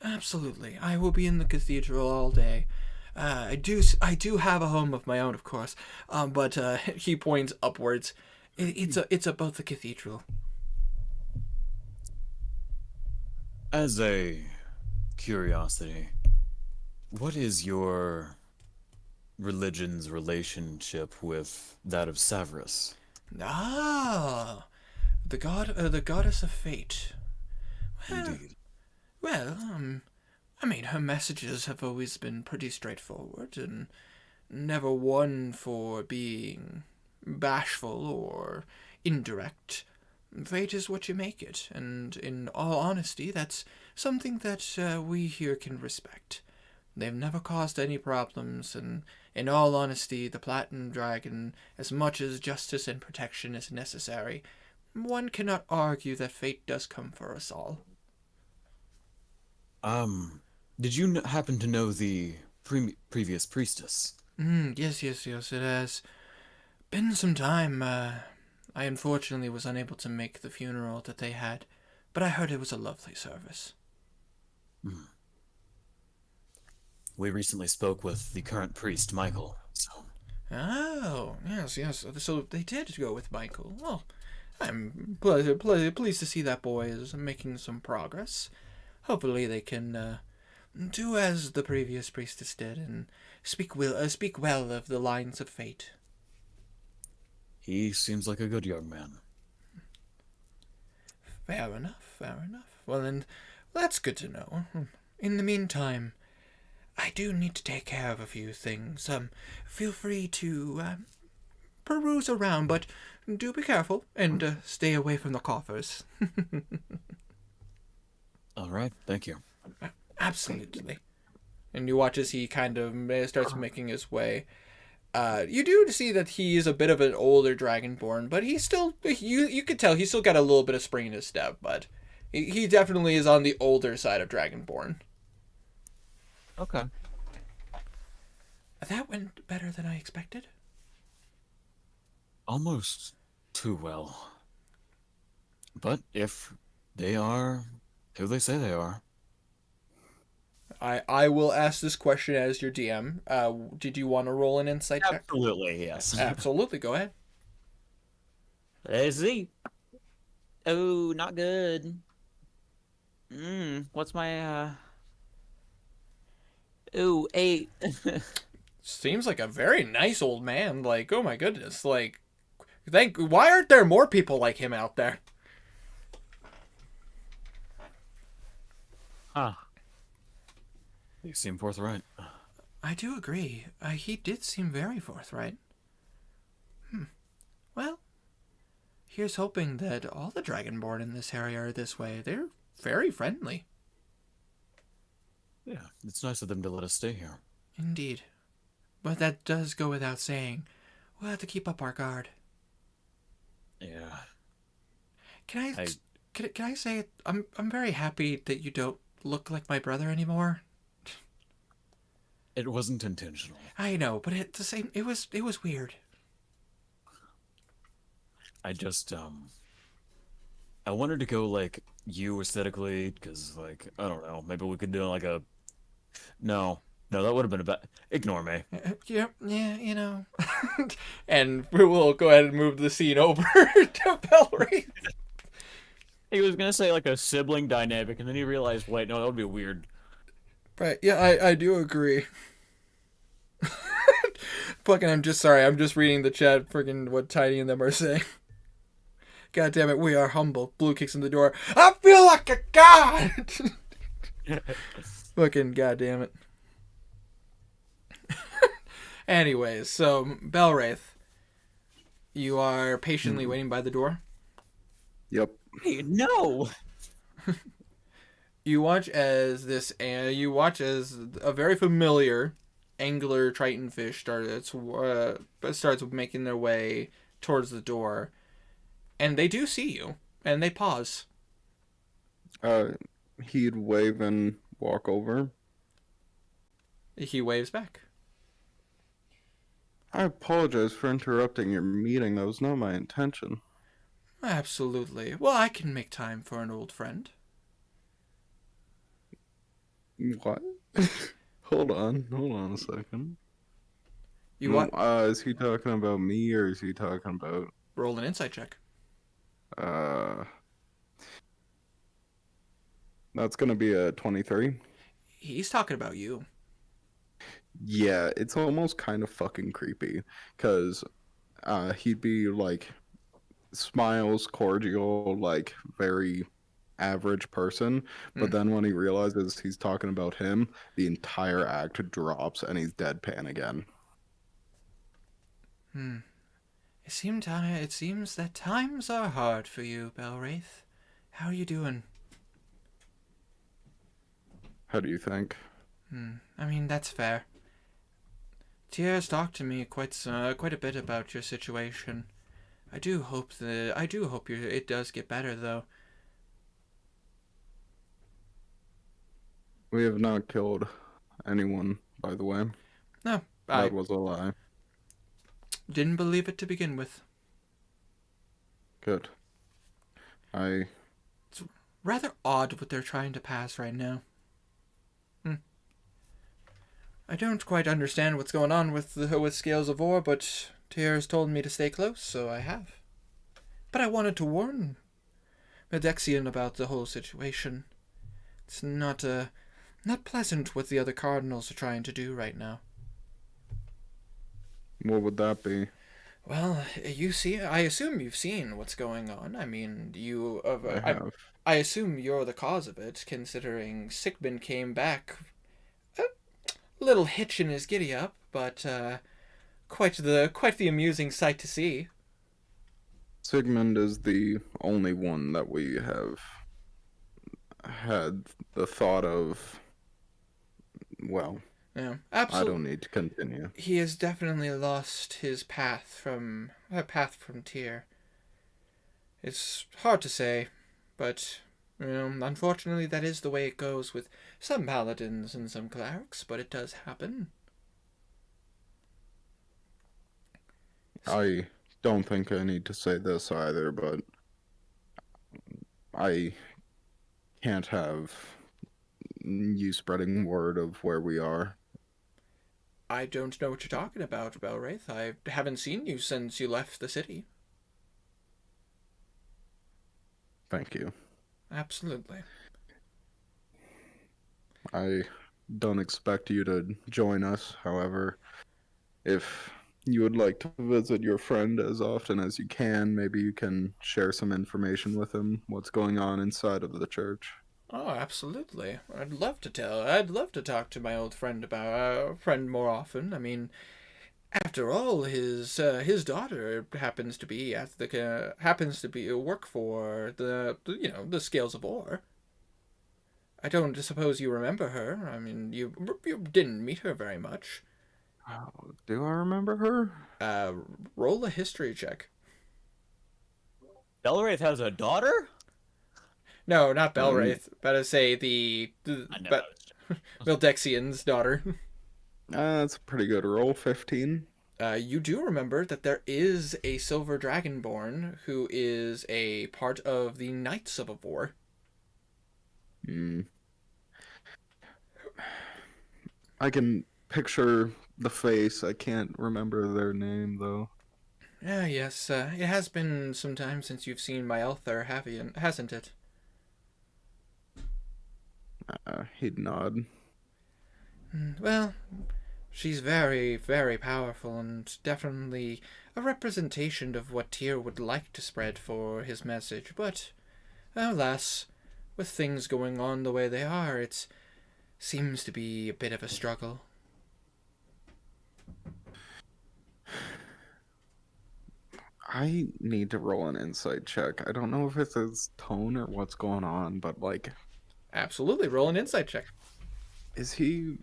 Absolutely. I will be in the cathedral all day. I do have a home of my own, of course. But he points upwards. It's above the cathedral. As a curiosity, what is your religion's relationship with that of Severus? Ah, the goddess of fate. Indeed. Well, I mean, her messages have always been pretty straightforward and never one for being bashful or indirect. Fate is what you make it, and in all honesty, that's something that we here can respect. They've never caused any problems, and in all honesty, the Platinum Dragon, as much as justice and protection is necessary, one cannot argue that fate does come for us all. Did you happen to know the previous priestess? Yes. It has been some time. I unfortunately was unable to make the funeral that they had, but I heard it was a lovely service. We recently spoke with the current priest, Michael, so... Oh, yes. So they did go with Michael. Well, I'm pleased to see that boy is making some progress. Hopefully they can do as the previous priestess did and speak well of the lines of fate. He seems like a good young man. Fair enough. Well, then, that's good to know. In the meantime, I do need to take care of a few things. Feel free to peruse around, but do be careful and stay away from the coffers. All right, thank you. Absolutely. And you watch as he kind of starts making his way. You do see that he is a bit of an older Dragonborn, but he's still, you could tell he's still got a little bit of spring in his step, but he definitely is on the older side of Dragonborn. Okay. That went better than I expected. Almost too well. But if they are who they say they are, I will ask this question as your DM. Did you want to roll an insight check? Absolutely, yes. Absolutely. Go ahead. Let's see. Oh, not good. What's my Ooh, 8. Seems like a very nice old man. Like, oh my goodness. Like, why aren't there more people like him out there? Huh. You seem forthright. I do agree. He did seem very forthright. Well, here's hoping that all the Dragonborn in this area are this way. They're very friendly. Yeah, it's nice of them to let us stay here. Indeed. But that does go without saying. We'll have to keep up our guard. Yeah. Can I say I'm very happy that you don't look like my brother anymore. It wasn't intentional. I know, but at the same, it was weird. I just, I wanted to go, like, you aesthetically, because, like, I don't know, maybe we could do, like, a... No, that would have been a bad... Ignore me. Yeah, you know. And we'll go ahead and move the scene over to Belry. He was gonna say like a sibling dynamic, and then he realized, wait, no, that would be weird. Right, yeah, I do agree. Fucking, I'm just sorry, I'm just reading the chat, freaking what Tiny and them are saying. God damn it, we are humble. Blue kicks in the door. I feel like a god! Fucking god damn it. Anyways, so, Belwraith, you are patiently waiting by the door. Yep. Hey, no! You watch as a very familiar angler triton fish starts making their way towards the door, and they do see you, and they pause. He'd wave and walk over. He waves back. I apologize for interrupting your meeting. That was not my intention. Absolutely. Well, I can make time for an old friend. What? Hold on a second. You want Is he talking about me or is he talking about roll an insight check? That's gonna be a 23. He's talking about you. Yeah, it's almost kind of fucking creepy, cause he'd be like smiles, cordial, like very average person, but then when he realizes he's talking about him, the entire act drops and he's deadpan again. It seems that times are hard for you, Belwraith. How are you doing? How do you think? I mean, that's fair. Tier's talked to me quite a bit about your situation. I do hope it does get better, though. We have not killed anyone, by the way. No, I That was a lie. didn't believe it to begin with. Good. Rather odd what they're trying to pass right now. I don't quite understand what's going on with Scales of Ore, but Tier has told me to stay close, so I have. But I wanted to warn Medexian about the whole situation. It's not pleasant what the other cardinals are trying to do right now. What would that be? Well, I assume you've seen what's going on. I mean, I have. I assume you're the cause of it, considering Sigmund came back a little hitch in his giddy up, but quite the amusing sight to see. Sigmund is the only one that we have had the thought of. Well, Yeah, I absolutely. don't need to continue. He has definitely lost his path from Tyr. It's hard to say, but unfortunately that is the way it goes with some paladins and some clerics, but it does happen. I don't think I need to say this either, but I can't have you spreading word of where we are. I don't know what you're talking about, Belwraith. I haven't seen you since you left the city. Thank you. Absolutely. I don't expect you to join us. However, if you would like to visit your friend as often as you can, maybe you can share some information with him, what's going on inside of the church. Oh, absolutely. I'd love to talk to my old friend about friend more often. I mean, after all, his daughter happens to be work for the Scales of Ore. I don't suppose you remember her. I mean, you didn't meet her very much. Oh, do I remember her? Roll a history check. Belwraith has a daughter? No, not Belwraith. But I say the I know. Mildexian's daughter. That's a pretty good roll, 15. You do remember that there is a silver dragonborn who is a part of the Knights of Avor. Hmm. I can picture the face. I can't remember their name, though. Yes, it has been some time since you've seen my Elther, hasn't it? He'd nod. Well, she's very, very powerful and definitely a representation of what Tyr would like to spread for his message, but alas, with things going on the way they are, it seems to be a bit of a struggle. I need to roll an insight check. I don't know if it's his tone or what's going on, but like, Absolutely, roll an insight check. is he?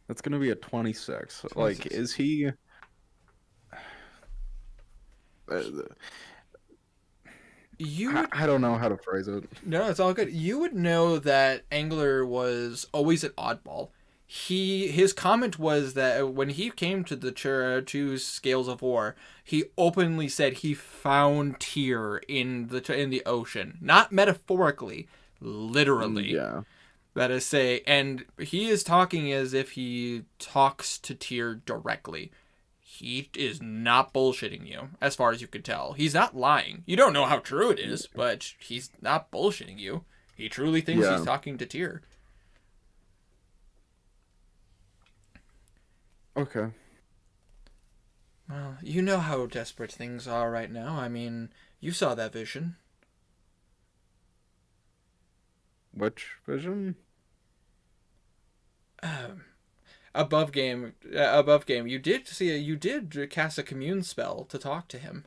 That's gonna be a 26. Like, 26. is he? You would I don't know how to phrase it. No, it's all good. You would know that Angler was always at oddball. His comment was that when he came to the to Scales of Ore, he openly said he found Tyr in the ocean, not metaphorically, literally. Yeah. That is say, and he is talking as if he talks to Tyr directly. He is not bullshitting you, as far as you can tell. He's not lying. You don't know how true it is, but he's not bullshitting you. He truly thinks Yeah. he's talking to Tyr. Okay. Well, you know how desperate things are right now. I mean, you saw that vision. Which vision? Above game. You did cast a commune spell to talk to him.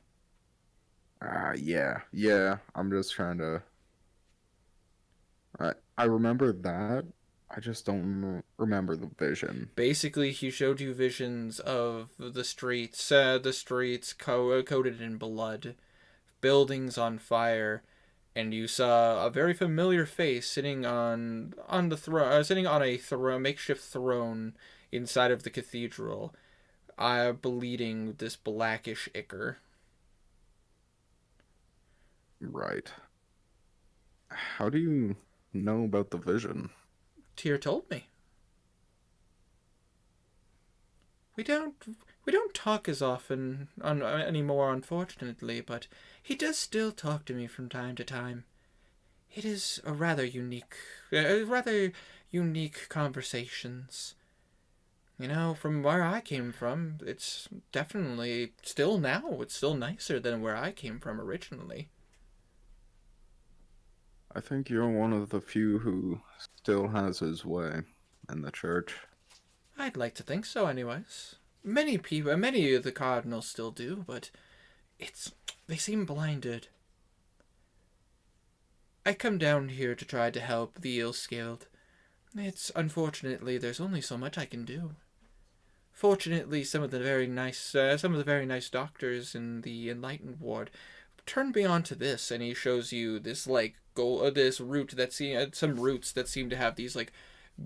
Yeah. I'm just trying to. I remember that. I just don't remember the vision. Basically, he showed you visions of the streets coated in blood, buildings on fire, and you saw a very familiar face sitting on the throne, sitting on a makeshift throne inside of the cathedral, bleeding this blackish ichor. Right. How do you know about the vision? Tyr told me. We don't talk as often anymore, unfortunately, but he does still talk to me from time to time. It is a rather unique conversations. You know, from where I came from, it's definitely still now. It's still nicer than where I came from originally. I think you're one of the few who still has his way in the church. I'd like to think so, anyways. Many of the cardinals still do, but they seem blinded. I come down here to try to help the ill-scaled. Unfortunately, there's only so much I can do. Fortunately, some of the very nice doctors in the Enlightened ward turned me on to this, and he shows you this this root some roots that seem to have these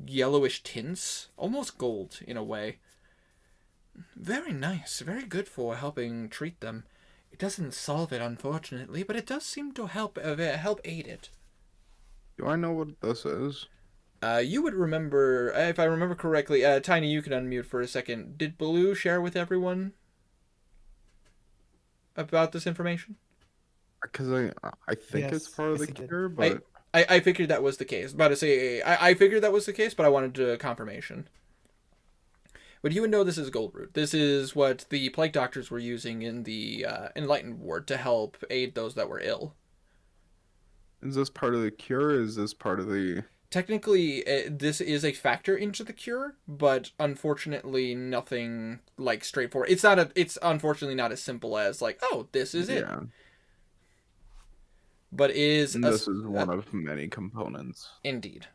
yellowish tints, almost gold in a way. Very nice, very good for helping treat them. It doesn't solve it, unfortunately, but it does seem to help aid it. Do I know what this is? You would remember, if I remember correctly, Tiny, you can unmute for a second. Did Baloo share with everyone about this information? Because I think it's Yes, part of yes, the he did. cure, but I figured that was the case. About to say, I figured that was the case, but I wanted confirmation. But you would know this is gold root. This is what the plague doctors were using in the enlightened ward to help aid those that were ill. is this part of the cure? Or is this part of the? Technically, this is a factor into the cure, but unfortunately, nothing like straightforward. It's unfortunately not as simple as like, oh, this is it. Yeah, But is and this is one of many components. indeed.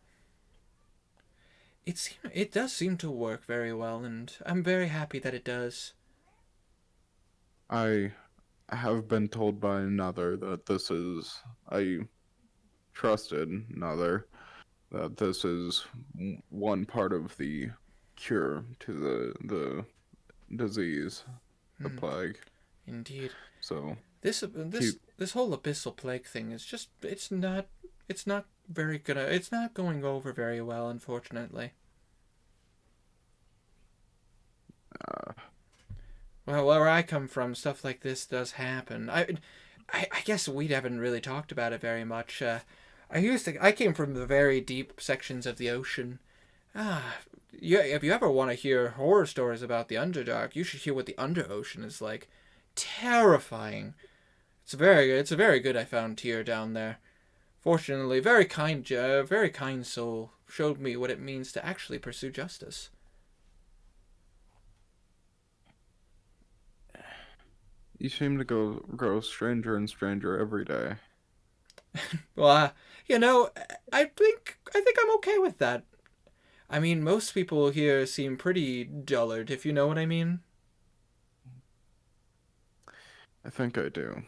It does seem to work very well, and I'm very happy that it does. I have been told by another that this is a trusted another that this is one part of the cure to the disease, the Hmm. plague. Indeed. So This whole abyssal plague thing is just it's not very good. It's not going over very well, unfortunately. Well, where I come from, stuff like this does happen. I guess we haven't really talked about it very much. I came from the very deep sections of the ocean. Yeah. If you ever want to hear horror stories about the Underdark, you should hear what the Underocean is like. Terrifying. It's a very good. I found tier down there. Fortunately, very kind soul showed me what it means to actually pursue justice. you seem to grow stranger and stranger every day. Well, I think I'm okay with that. I mean, most people here seem pretty dullard, if you know what I mean. I think I do.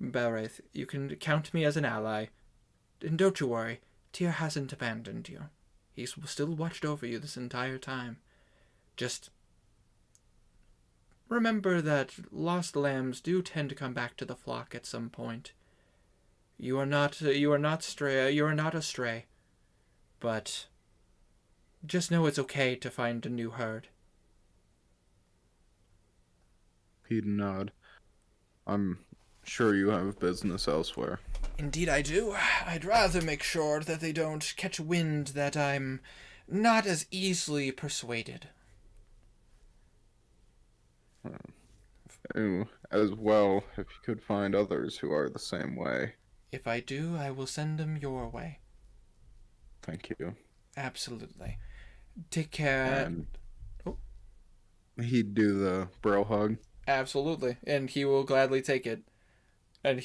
Belwraith, you can count me as an ally. And don't you worry, Tyr hasn't abandoned you. He's still watched over you this entire time. Just remember that lost lambs do tend to come back to the flock at some point. You are not astray. But just know it's okay to find a new herd. He'd nod. I'm sure you have business elsewhere. Indeed I do. I'd rather make sure that they don't catch wind that I'm not as easily persuaded. As well, if you could find others who are the same way. If I do, I will send them your way. Thank you. Absolutely. Take care. And Oh. he'd do the bro hug. Absolutely. And he will gladly take it. And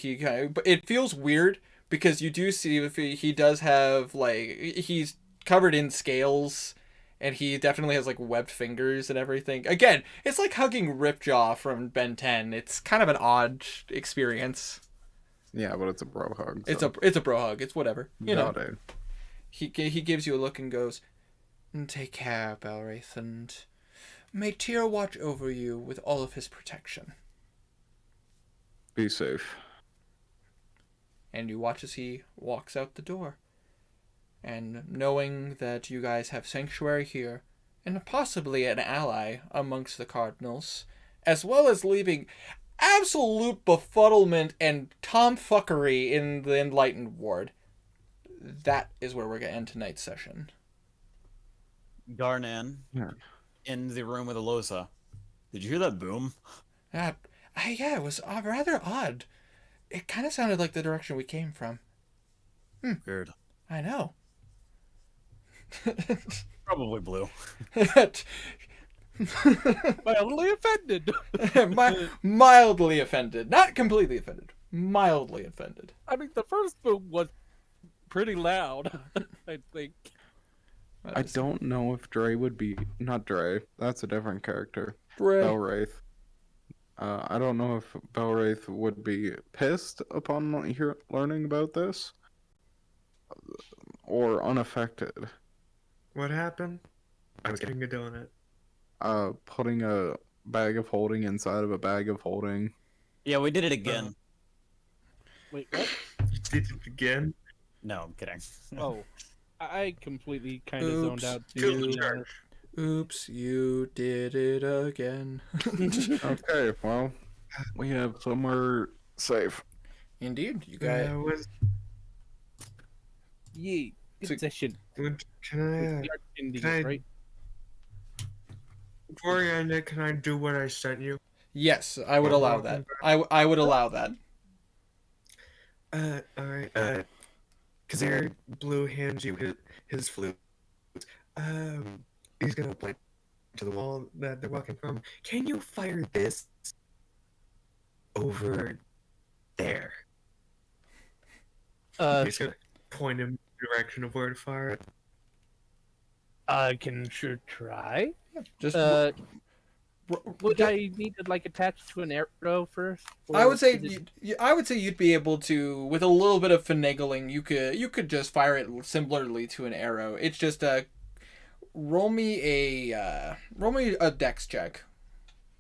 but it feels weird because you do see if he does have he's covered in scales and he definitely has webbed fingers and everything. Again, it's like hugging Ripjaw from Ben 10. It's kind of an odd experience. Yeah, but it's a bro hug. It's so a bro hug. It's whatever. got it. He gives you a look and goes, "Take care, Belwraith, and may Tyr watch over you with all of his protection." Be safe. And you watch as he walks out the door. And knowing that you guys have sanctuary here, and possibly an ally amongst the Cardinals, as well as leaving absolute befuddlement and tomfuckery in the Enlightened Ward, that is where we're going to end tonight's session. Garnan, Yeah. in the room with Alosa. Did you hear that boom? Yeah, it was rather odd. It kind of sounded like the direction we came from. Weird. I know. Probably blue. Mildly offended. Mildly offended. Not completely offended. Mildly offended. I mean, the first boom was pretty loud, I think. I don't know if Dre would be not Dre. That's a different character. Dre. Belwraith. I don't know if Belwraith would be pissed upon learning about this, or unaffected. What happened? I was getting a donut. Putting a bag of holding inside of a bag of holding. Yeah, we did it again. Wait, what? You did it again. No, I'm kidding. Oh, I completely kind of zoned Oops. out. Good To, job. Oops, you did it again. Okay, well, we have somewhere safe. Indeed, you guys. yeah, So- good session. Can I, We are ending can it, I- right? before you end it, can I do what I sent you? Yes, I would allow that. I would allow that. Alright, Kazir Blue hands you his flute. He's gonna point to the wall that they're walking from. Can you fire this over there? He's gonna point him in the direction of where to fire it. I can sure try. Just Would I need to like attach to an arrow first? I or would say is it- I would say you'd be able to, with a little bit of finagling, you could just fire it similarly to an arrow. It's just roll me a dex check.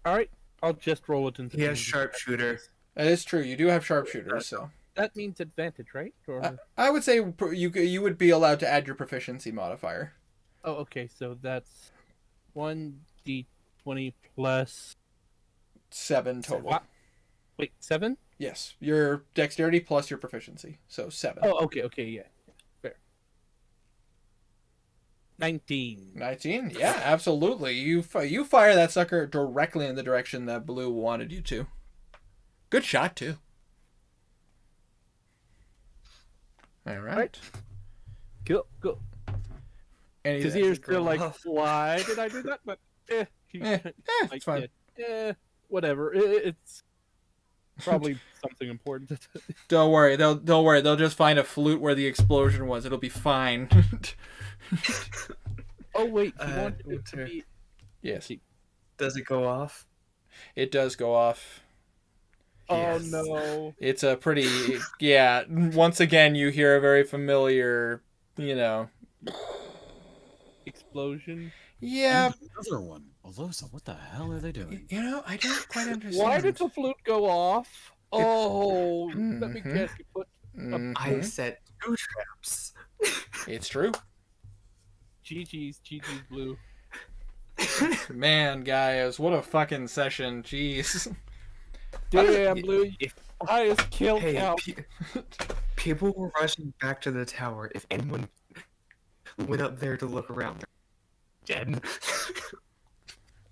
All right, I'll just roll it into. He has sharpshooter. That is true. You do have sharpshooters, so That means advantage, right? Or I would say you would be allowed to add your proficiency modifier. oh, okay. So that's 1d20 plus 7 total. Wait, 7? Yes, your dexterity plus your proficiency, so 7. Oh, okay, yeah, fair. 19. 19? Yeah, absolutely. You fire that sucker directly in the direction that Blue wanted you to. Good shot, too. All right. Go. Any- Because you're still like, off. why did I do that? But it's fine. Whatever. It's probably something important. Don't worry. They'll just find a flute where the explosion was. It'll be fine. Oh wait, you Uh, wanted it to Winter. be. Yes, Does it go off? it does go off. Oh Yes. no. It's a pretty yeah. Once again, you hear a very familiar, Explosion. Yeah, And another one. Alosa, what the hell are they doing? I don't quite understand. Why did the flute go off? Oh, let me Mhm. guess. You put I set 2 traps. It's true. GG's Blue. Man, guys, what a fucking session. Jeez. Damn, Blue. If- Highest kill Hey, count. people were rushing back to the tower. If anyone went up there to look around, they're dead.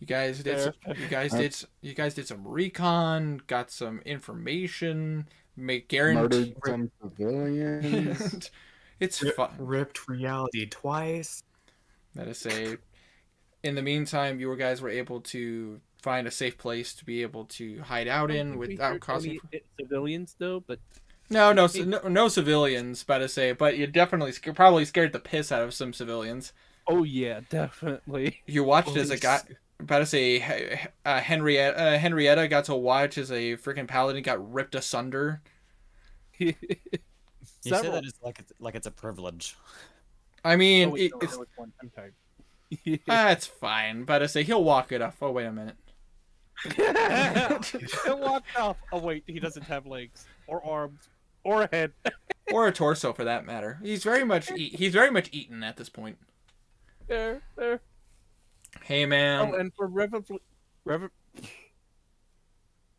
You guys did some recon, got some information, make guarantee. Murdered some civilians. It's fun. Ripped reality twice. That is say, in the meantime, you guys were able to find a safe place to be able to hide out in We without hurt causing. any civilians though, but No civilians. About to say, but you definitely probably scared the piss out of some civilians. oh yeah, definitely. You watched as a guy. About to say, Henrietta got to watch as a freaking paladin got ripped asunder. You say Several. that is like it's a privilege. I mean, Oh, wait, no, it's there was one. I'm tired. it's fine. About to say, he'll walk it off. Oh wait a minute. It walked off. Oh wait, he doesn't have legs or arms or a head. Or a torso for that matter. He's very much eaten at this point. There. Hey man, Oh, and for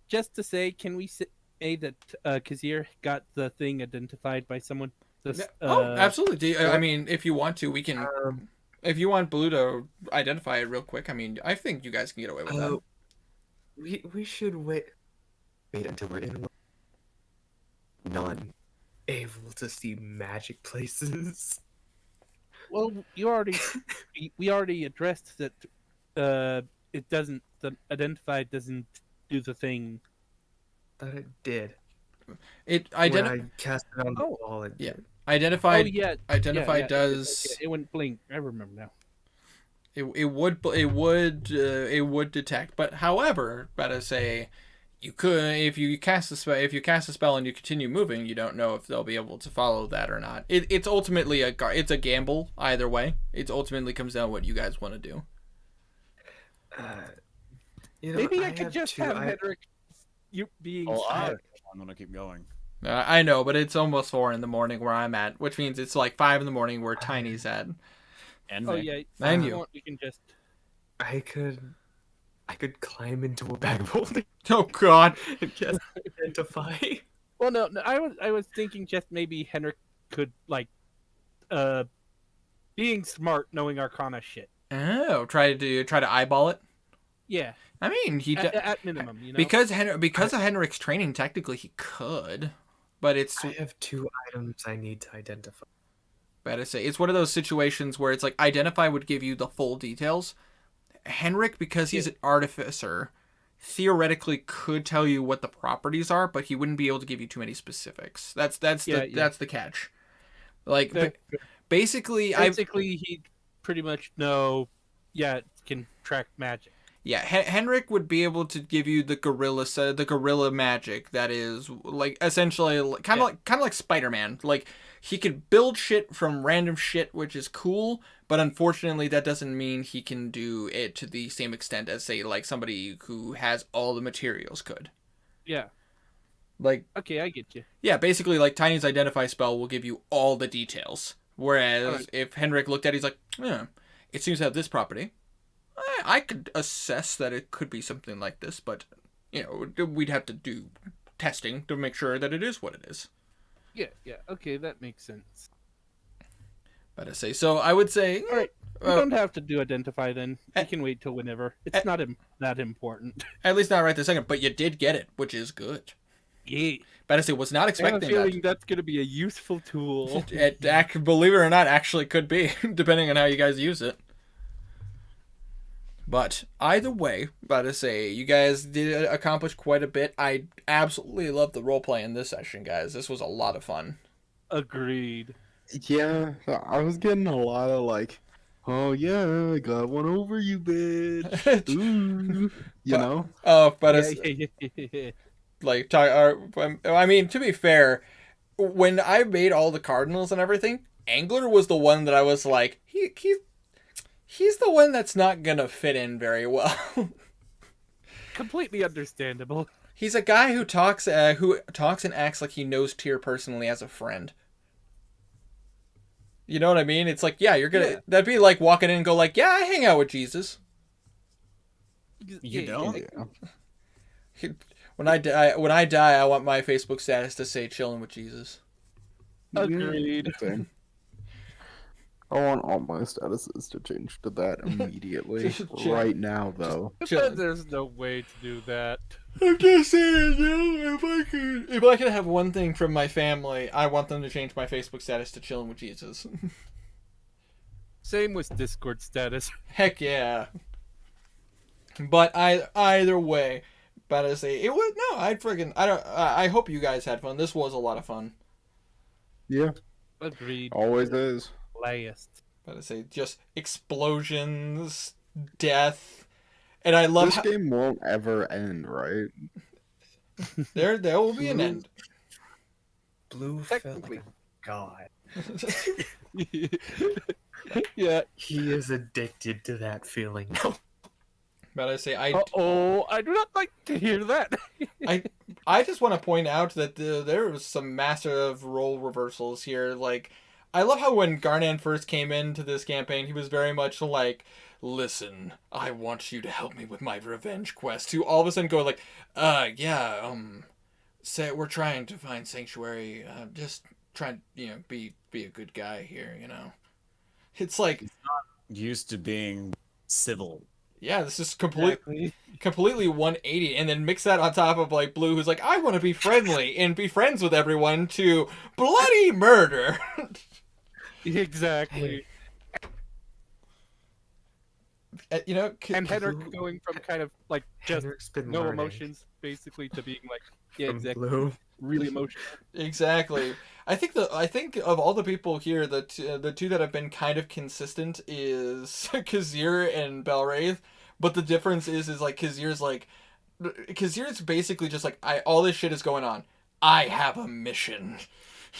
just to say, can we say that Kazir got the thing identified by someone? absolutely. I mean, if you want to, we can. If you want Blue to identify it real quick, I mean, I think you guys can get away with that. We should wait until we're in non-able to see magic places. Well, we already addressed that. It doesn't. The identified doesn't do the thing. Thought it did. It When I cast it on the Oh. wall, it Yeah. did. identified. Oh yeah, Identify yeah, does. It went blink. I remember now. It would detect, but however, better say, you could if you cast a spell and you continue moving, you don't know if they'll be able to follow that or not. It's ultimately it's a gamble either way. It ultimately comes down to what you guys want to do. You know, Maybe I have could just two- have Hedrick. You being Oh, smart. I'm gonna keep going. I know, but it's almost 4 in the morning where I'm at, which means it's like 5 in the morning where Tiny's at. And Oh Nick. yeah, And if you. want, we can just. I could climb into a bag mold Oh God. and just identify. Well, no, I was thinking just maybe Henrik could like, being smart, knowing Arcana shit. Oh, try to eyeball it. Yeah, I mean, at minimum, you know. because of Henrik's training, technically he could, but it's I have 2 items I need to identify. bad to say. It's one of those situations where it's like identify would give you the full details. Henrik, because he's an artificer, theoretically could tell you what the properties are, but he wouldn't be able to give you too many specifics. That's the catch. Like basically, he'd pretty much know. Yeah, it can track magic. Yeah, Henrik would be able to give you the gorilla magic that is like essentially kind of like Spider-Man. Like he could build shit from random shit, which is cool, but unfortunately that doesn't mean he can do it to the same extent as say like somebody who has all the materials could. Yeah. Like Okay, I get you. yeah, basically like Tiny's identify spell will give you all the details. Whereas if Henrik looked at it, he's like, it seems to have this property. I could assess that it could be something like this, but, you know, we'd have to do testing to make sure that it is what it is. Yeah. Okay, that makes sense. But I say, so I would say, All right. We don't have to do identify then. We eh, can wait till whenever. It's not that important. at least not right this second, but you did get it, which is good. Yeah. But I say, was not I have a expecting feeling that. that's going to be a useful tool. Believe it or not, actually could be, depending on how you guys use it. But either way, about to say, you guys did accomplish quite a bit. I absolutely love the roleplay in this session, guys. This was a lot of fun. Agreed. Yeah, I was getting a lot of like, oh yeah, I got one over you, bitch. Ooh, you know? Oh, but Yeah. like, I mean, to be fair, when I made all the Cardinals and everything, Angler was the one that I was like, he's the one that's not gonna fit in very well. Completely understandable. He's a guy who talks and acts like he knows Tyr personally as a friend. You know what I mean? It's like, yeah, that'd be like walking in and go like, yeah, I hang out with Jesus. You don't? Yeah. When I die, I want my Facebook status to say chilling with Jesus. Agreed. Yeah, same. I want all my statuses to change to that immediately. Right now, though. Chilling. There's no way to do that. I'm just saying, if I could have one thing from my family, I want them to change my Facebook status to chilling with Jesus. Same with Discord status. Heck yeah. But either way, about to say it was I hope you guys had fun. This was a lot of fun. Yeah, Agreed. always is. Last. About to say just explosions, death, and I love This game won't ever end, right? there will be an end. Blue felt Technically. like a god. Yeah. He is addicted to that feeling now. But I say Uh-oh, I do not like to hear that. I just want to point out that there was some massive role reversals here. Like, I love how when Garnan first came into this campaign, he was very much like, listen, I want you to help me with my revenge quest. To all of a sudden go like, say we're trying to find sanctuary. Just trying, be a good guy here, It's like, Used to being civil. yeah, this is completely 180, and then mix that on top of like Blue, who's like, I want to be friendly and be friends with everyone, to bloody murder. Exactly. And Henrik Blue- going from kind of like just Henrik's been no learning emotions, basically, to being like, yeah, from exactly, Blue. really emotional. Exactly. I think of all the people here, the two that have been kind of consistent is Kazir and Belwraith, but the difference is like Kazir's basically just like, all this shit is going on. I have a mission.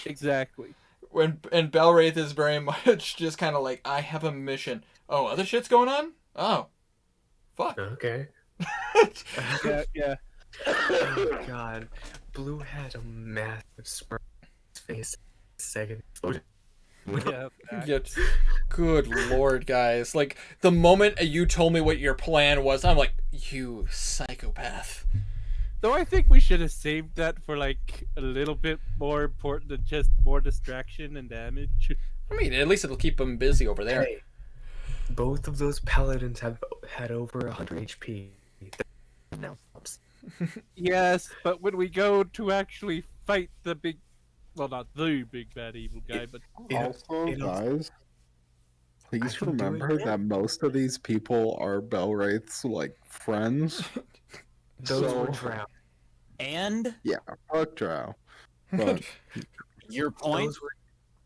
Exactly. And Belwraith is very much just kind of like, I have a mission. Oh, other shit's going on? Oh. Fuck. Okay. Yeah. Oh god. Blue had a massive smirk on his face. Second exploded. Yeah. Yet, good lord, guys! Like the moment you told me what your plan was, I'm like, you psychopath. Though I think we should have saved that for like a little bit more important than just more distraction and damage. I mean, at least it'll keep them busy over there. Hey, both of those paladins have had over 100 HP. Now, Yes, but when we go to actually fight the big, well, not the big bad evil guy, but Also, it- guys, please I can do it remember again. that most of these people are Belwraith's like friends. those were So- drow. And Yeah, fuck Drow. But your point?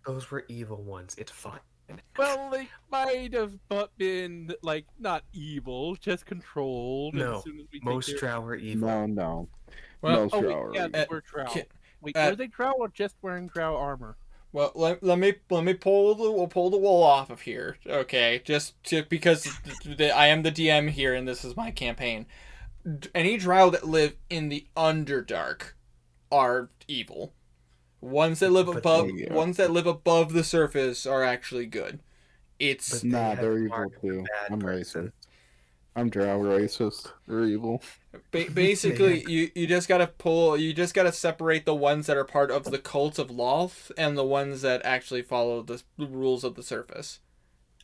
Those were evil ones. It's fine. well, they might have but been like not evil, just controlled. and No, as soon as we take Most care- drow were evil. no. Well, Most Oh, Drow wait, are yeah, evil. they were drow. ki- Wait, uh, were they drow or just wearing drow armor? well, let me we'll pull the wool off of here, okay? Just because I am the DM here and this is my campaign. Any drow that live in the Underdark are evil. Ones that live But above they- ones that live above the surface are actually good. It's But they Nah, had they're the evil mark of a too. bad I'm person. racist. I'm Drow racist. They're evil. basically you just gotta separate the ones that are part of the cult of Loth and the ones that actually follow the rules of the surface.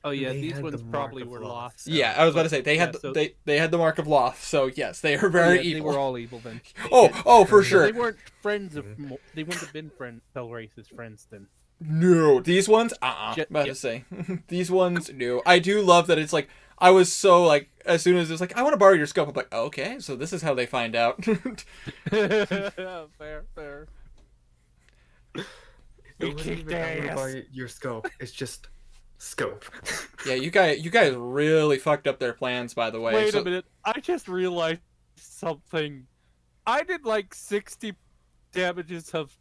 Oh yeah, They these had ones the mark probably of were Loth, lost. so- Yeah, I was about to say they had Yeah, so- they had the mark of Loth, so yes, they are Oh, very yeah, evil. They were all evil then. Oh, for So sure. They weren't friends of. They wouldn't have been Belwraith's friends then. No, these ones, Ju- about yeah. to say, these ones, no. I do love that it's like I was so like as soon as it's like I want to borrow your scope, I'm like okay, so this is how they find out. Fair. It We wasn't kicked even their out ass. by your scope. It's just scope. Yeah, you guys really fucked up their plans, by the way. Wait So- a minute. I just realized something. I did like 60 damages of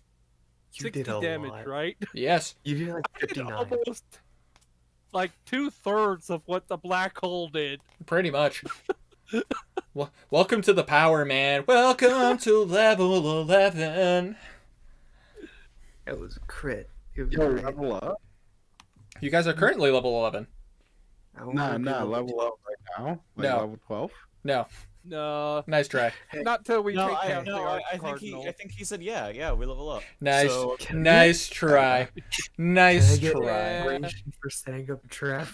You 60 did a damage, lot. right? Yes, You did like I did 59. almost like 2/3 of what the black hole did. pretty much. Welcome to the power, man. Welcome to level 11. It was a crit. It was Yo, great. level up? You guys are currently level 11. I wanna be Level up right now? Like No. level 12? No, No, nice try. not till we No, take I, down the no, I think Archdinal. I think he said yeah, we level up. Nice, So, nice try. Can Nice I get try. inspiration for setting up a trap?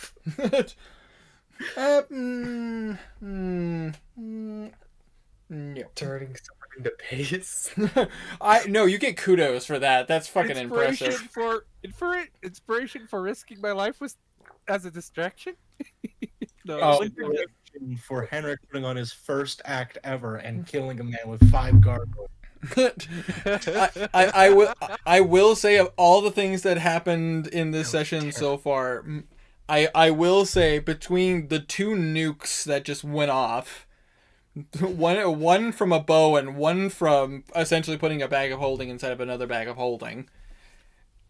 No. Turning someone into paste? No, you get kudos for that. That's fucking impressive. Inspiration for risking my life was as a distraction. No, Oh. Introduction for Henrik putting on his first act ever and killing a man with 5 gargoyles. I will say of all the things that happened in this session so far, I will say between the 2 nukes that just went off, one from a bow and one from essentially putting a bag of holding inside of another bag of holding.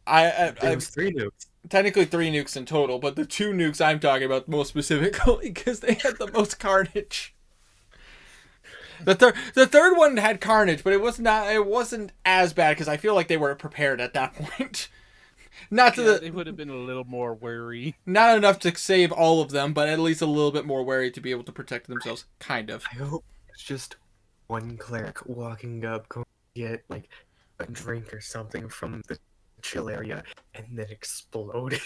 It I was 3 nukes. technically 3 nukes in total, but the 2 nukes I'm talking about most specifically because they had the most carnage. The third one had carnage, but it wasn't as bad because I feel like they were prepared at that point. Not to yeah, the they would have been a little more wary. not enough to save all of them, but at least a little bit more wary to be able to protect themselves. Kind of. I hope it's just one cleric walking up, going to get like a drink or something from the chill area, and then exploded.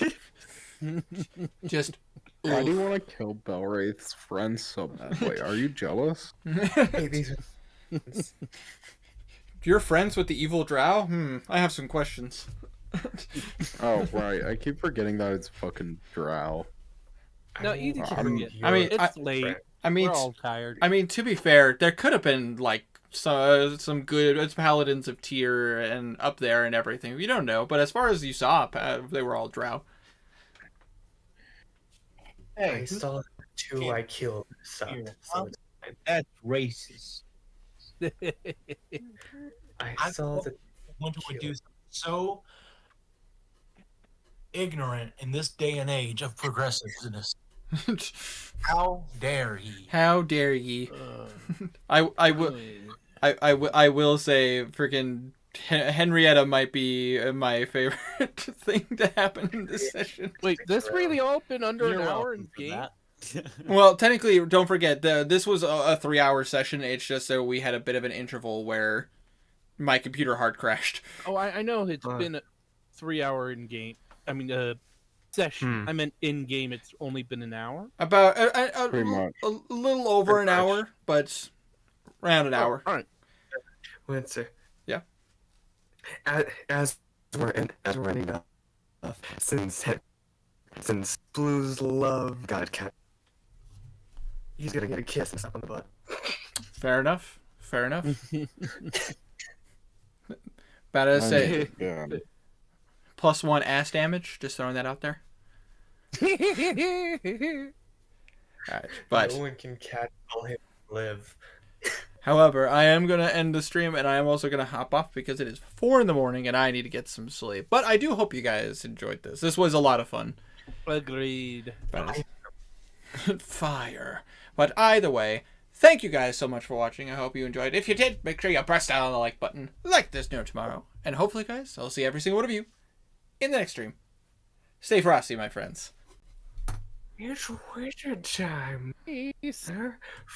Just. Why do you want to kill Belwraith's friends so bad? Wait, are you jealous? Hey, these are You're friends with the evil drow? I have some questions. Oh, right. I keep forgetting that it's fucking Drow. No, I easy to will forget. be I mean, your It's late. friend. I mean, We're all tired. I mean, to be fair, there could have been like some good paladins of tier and up there and everything. You don't know, but as far as you saw, they were all drow. Hey, I who's saw the 2 I killed. Sucked. here? So it's- That's racist. I I saw the Winter would do Kill. something so ignorant in this day and age of progressiveness. How dare he? How dare ye? Uh, I will. I will say, freaking Henrietta might be my favorite thing to happen in this session. Wait, this really all been under You're an hour welcome in for game? that. Well, technically, don't forget this was a 3-hour session. It's just that we had a bit of an interval where my computer hard crashed. Oh, I know it's Huh. been a 3-hour in game. I mean, session. Hmm. I meant in game. It's only been an hour. About Pretty much. a little over an Pretty much. hour, but around an hour. Oh, all right. Windsor. Yeah. As we're ending up, since Blue's love got cat, he's gonna get a kiss and stuff on the butt. Fair enough. Fair enough. About to say Yeah. +1 ass damage. Just throwing that out there. Alright, but no one can catch all him live. however, I am gonna end the stream, and I am also gonna hop off because it is 4 in the morning, and I need to get some sleep. But I do hope you guys enjoyed this. This was a lot of fun. Agreed. Fire. But either way, thank you guys so much for watching. I hope you enjoyed. If you did, make sure you press down the like button, like this new tomorrow. And hopefully, guys, I'll see every single one of you in the next stream. Stay frosty, my friends. It's winter time, Peace. sir.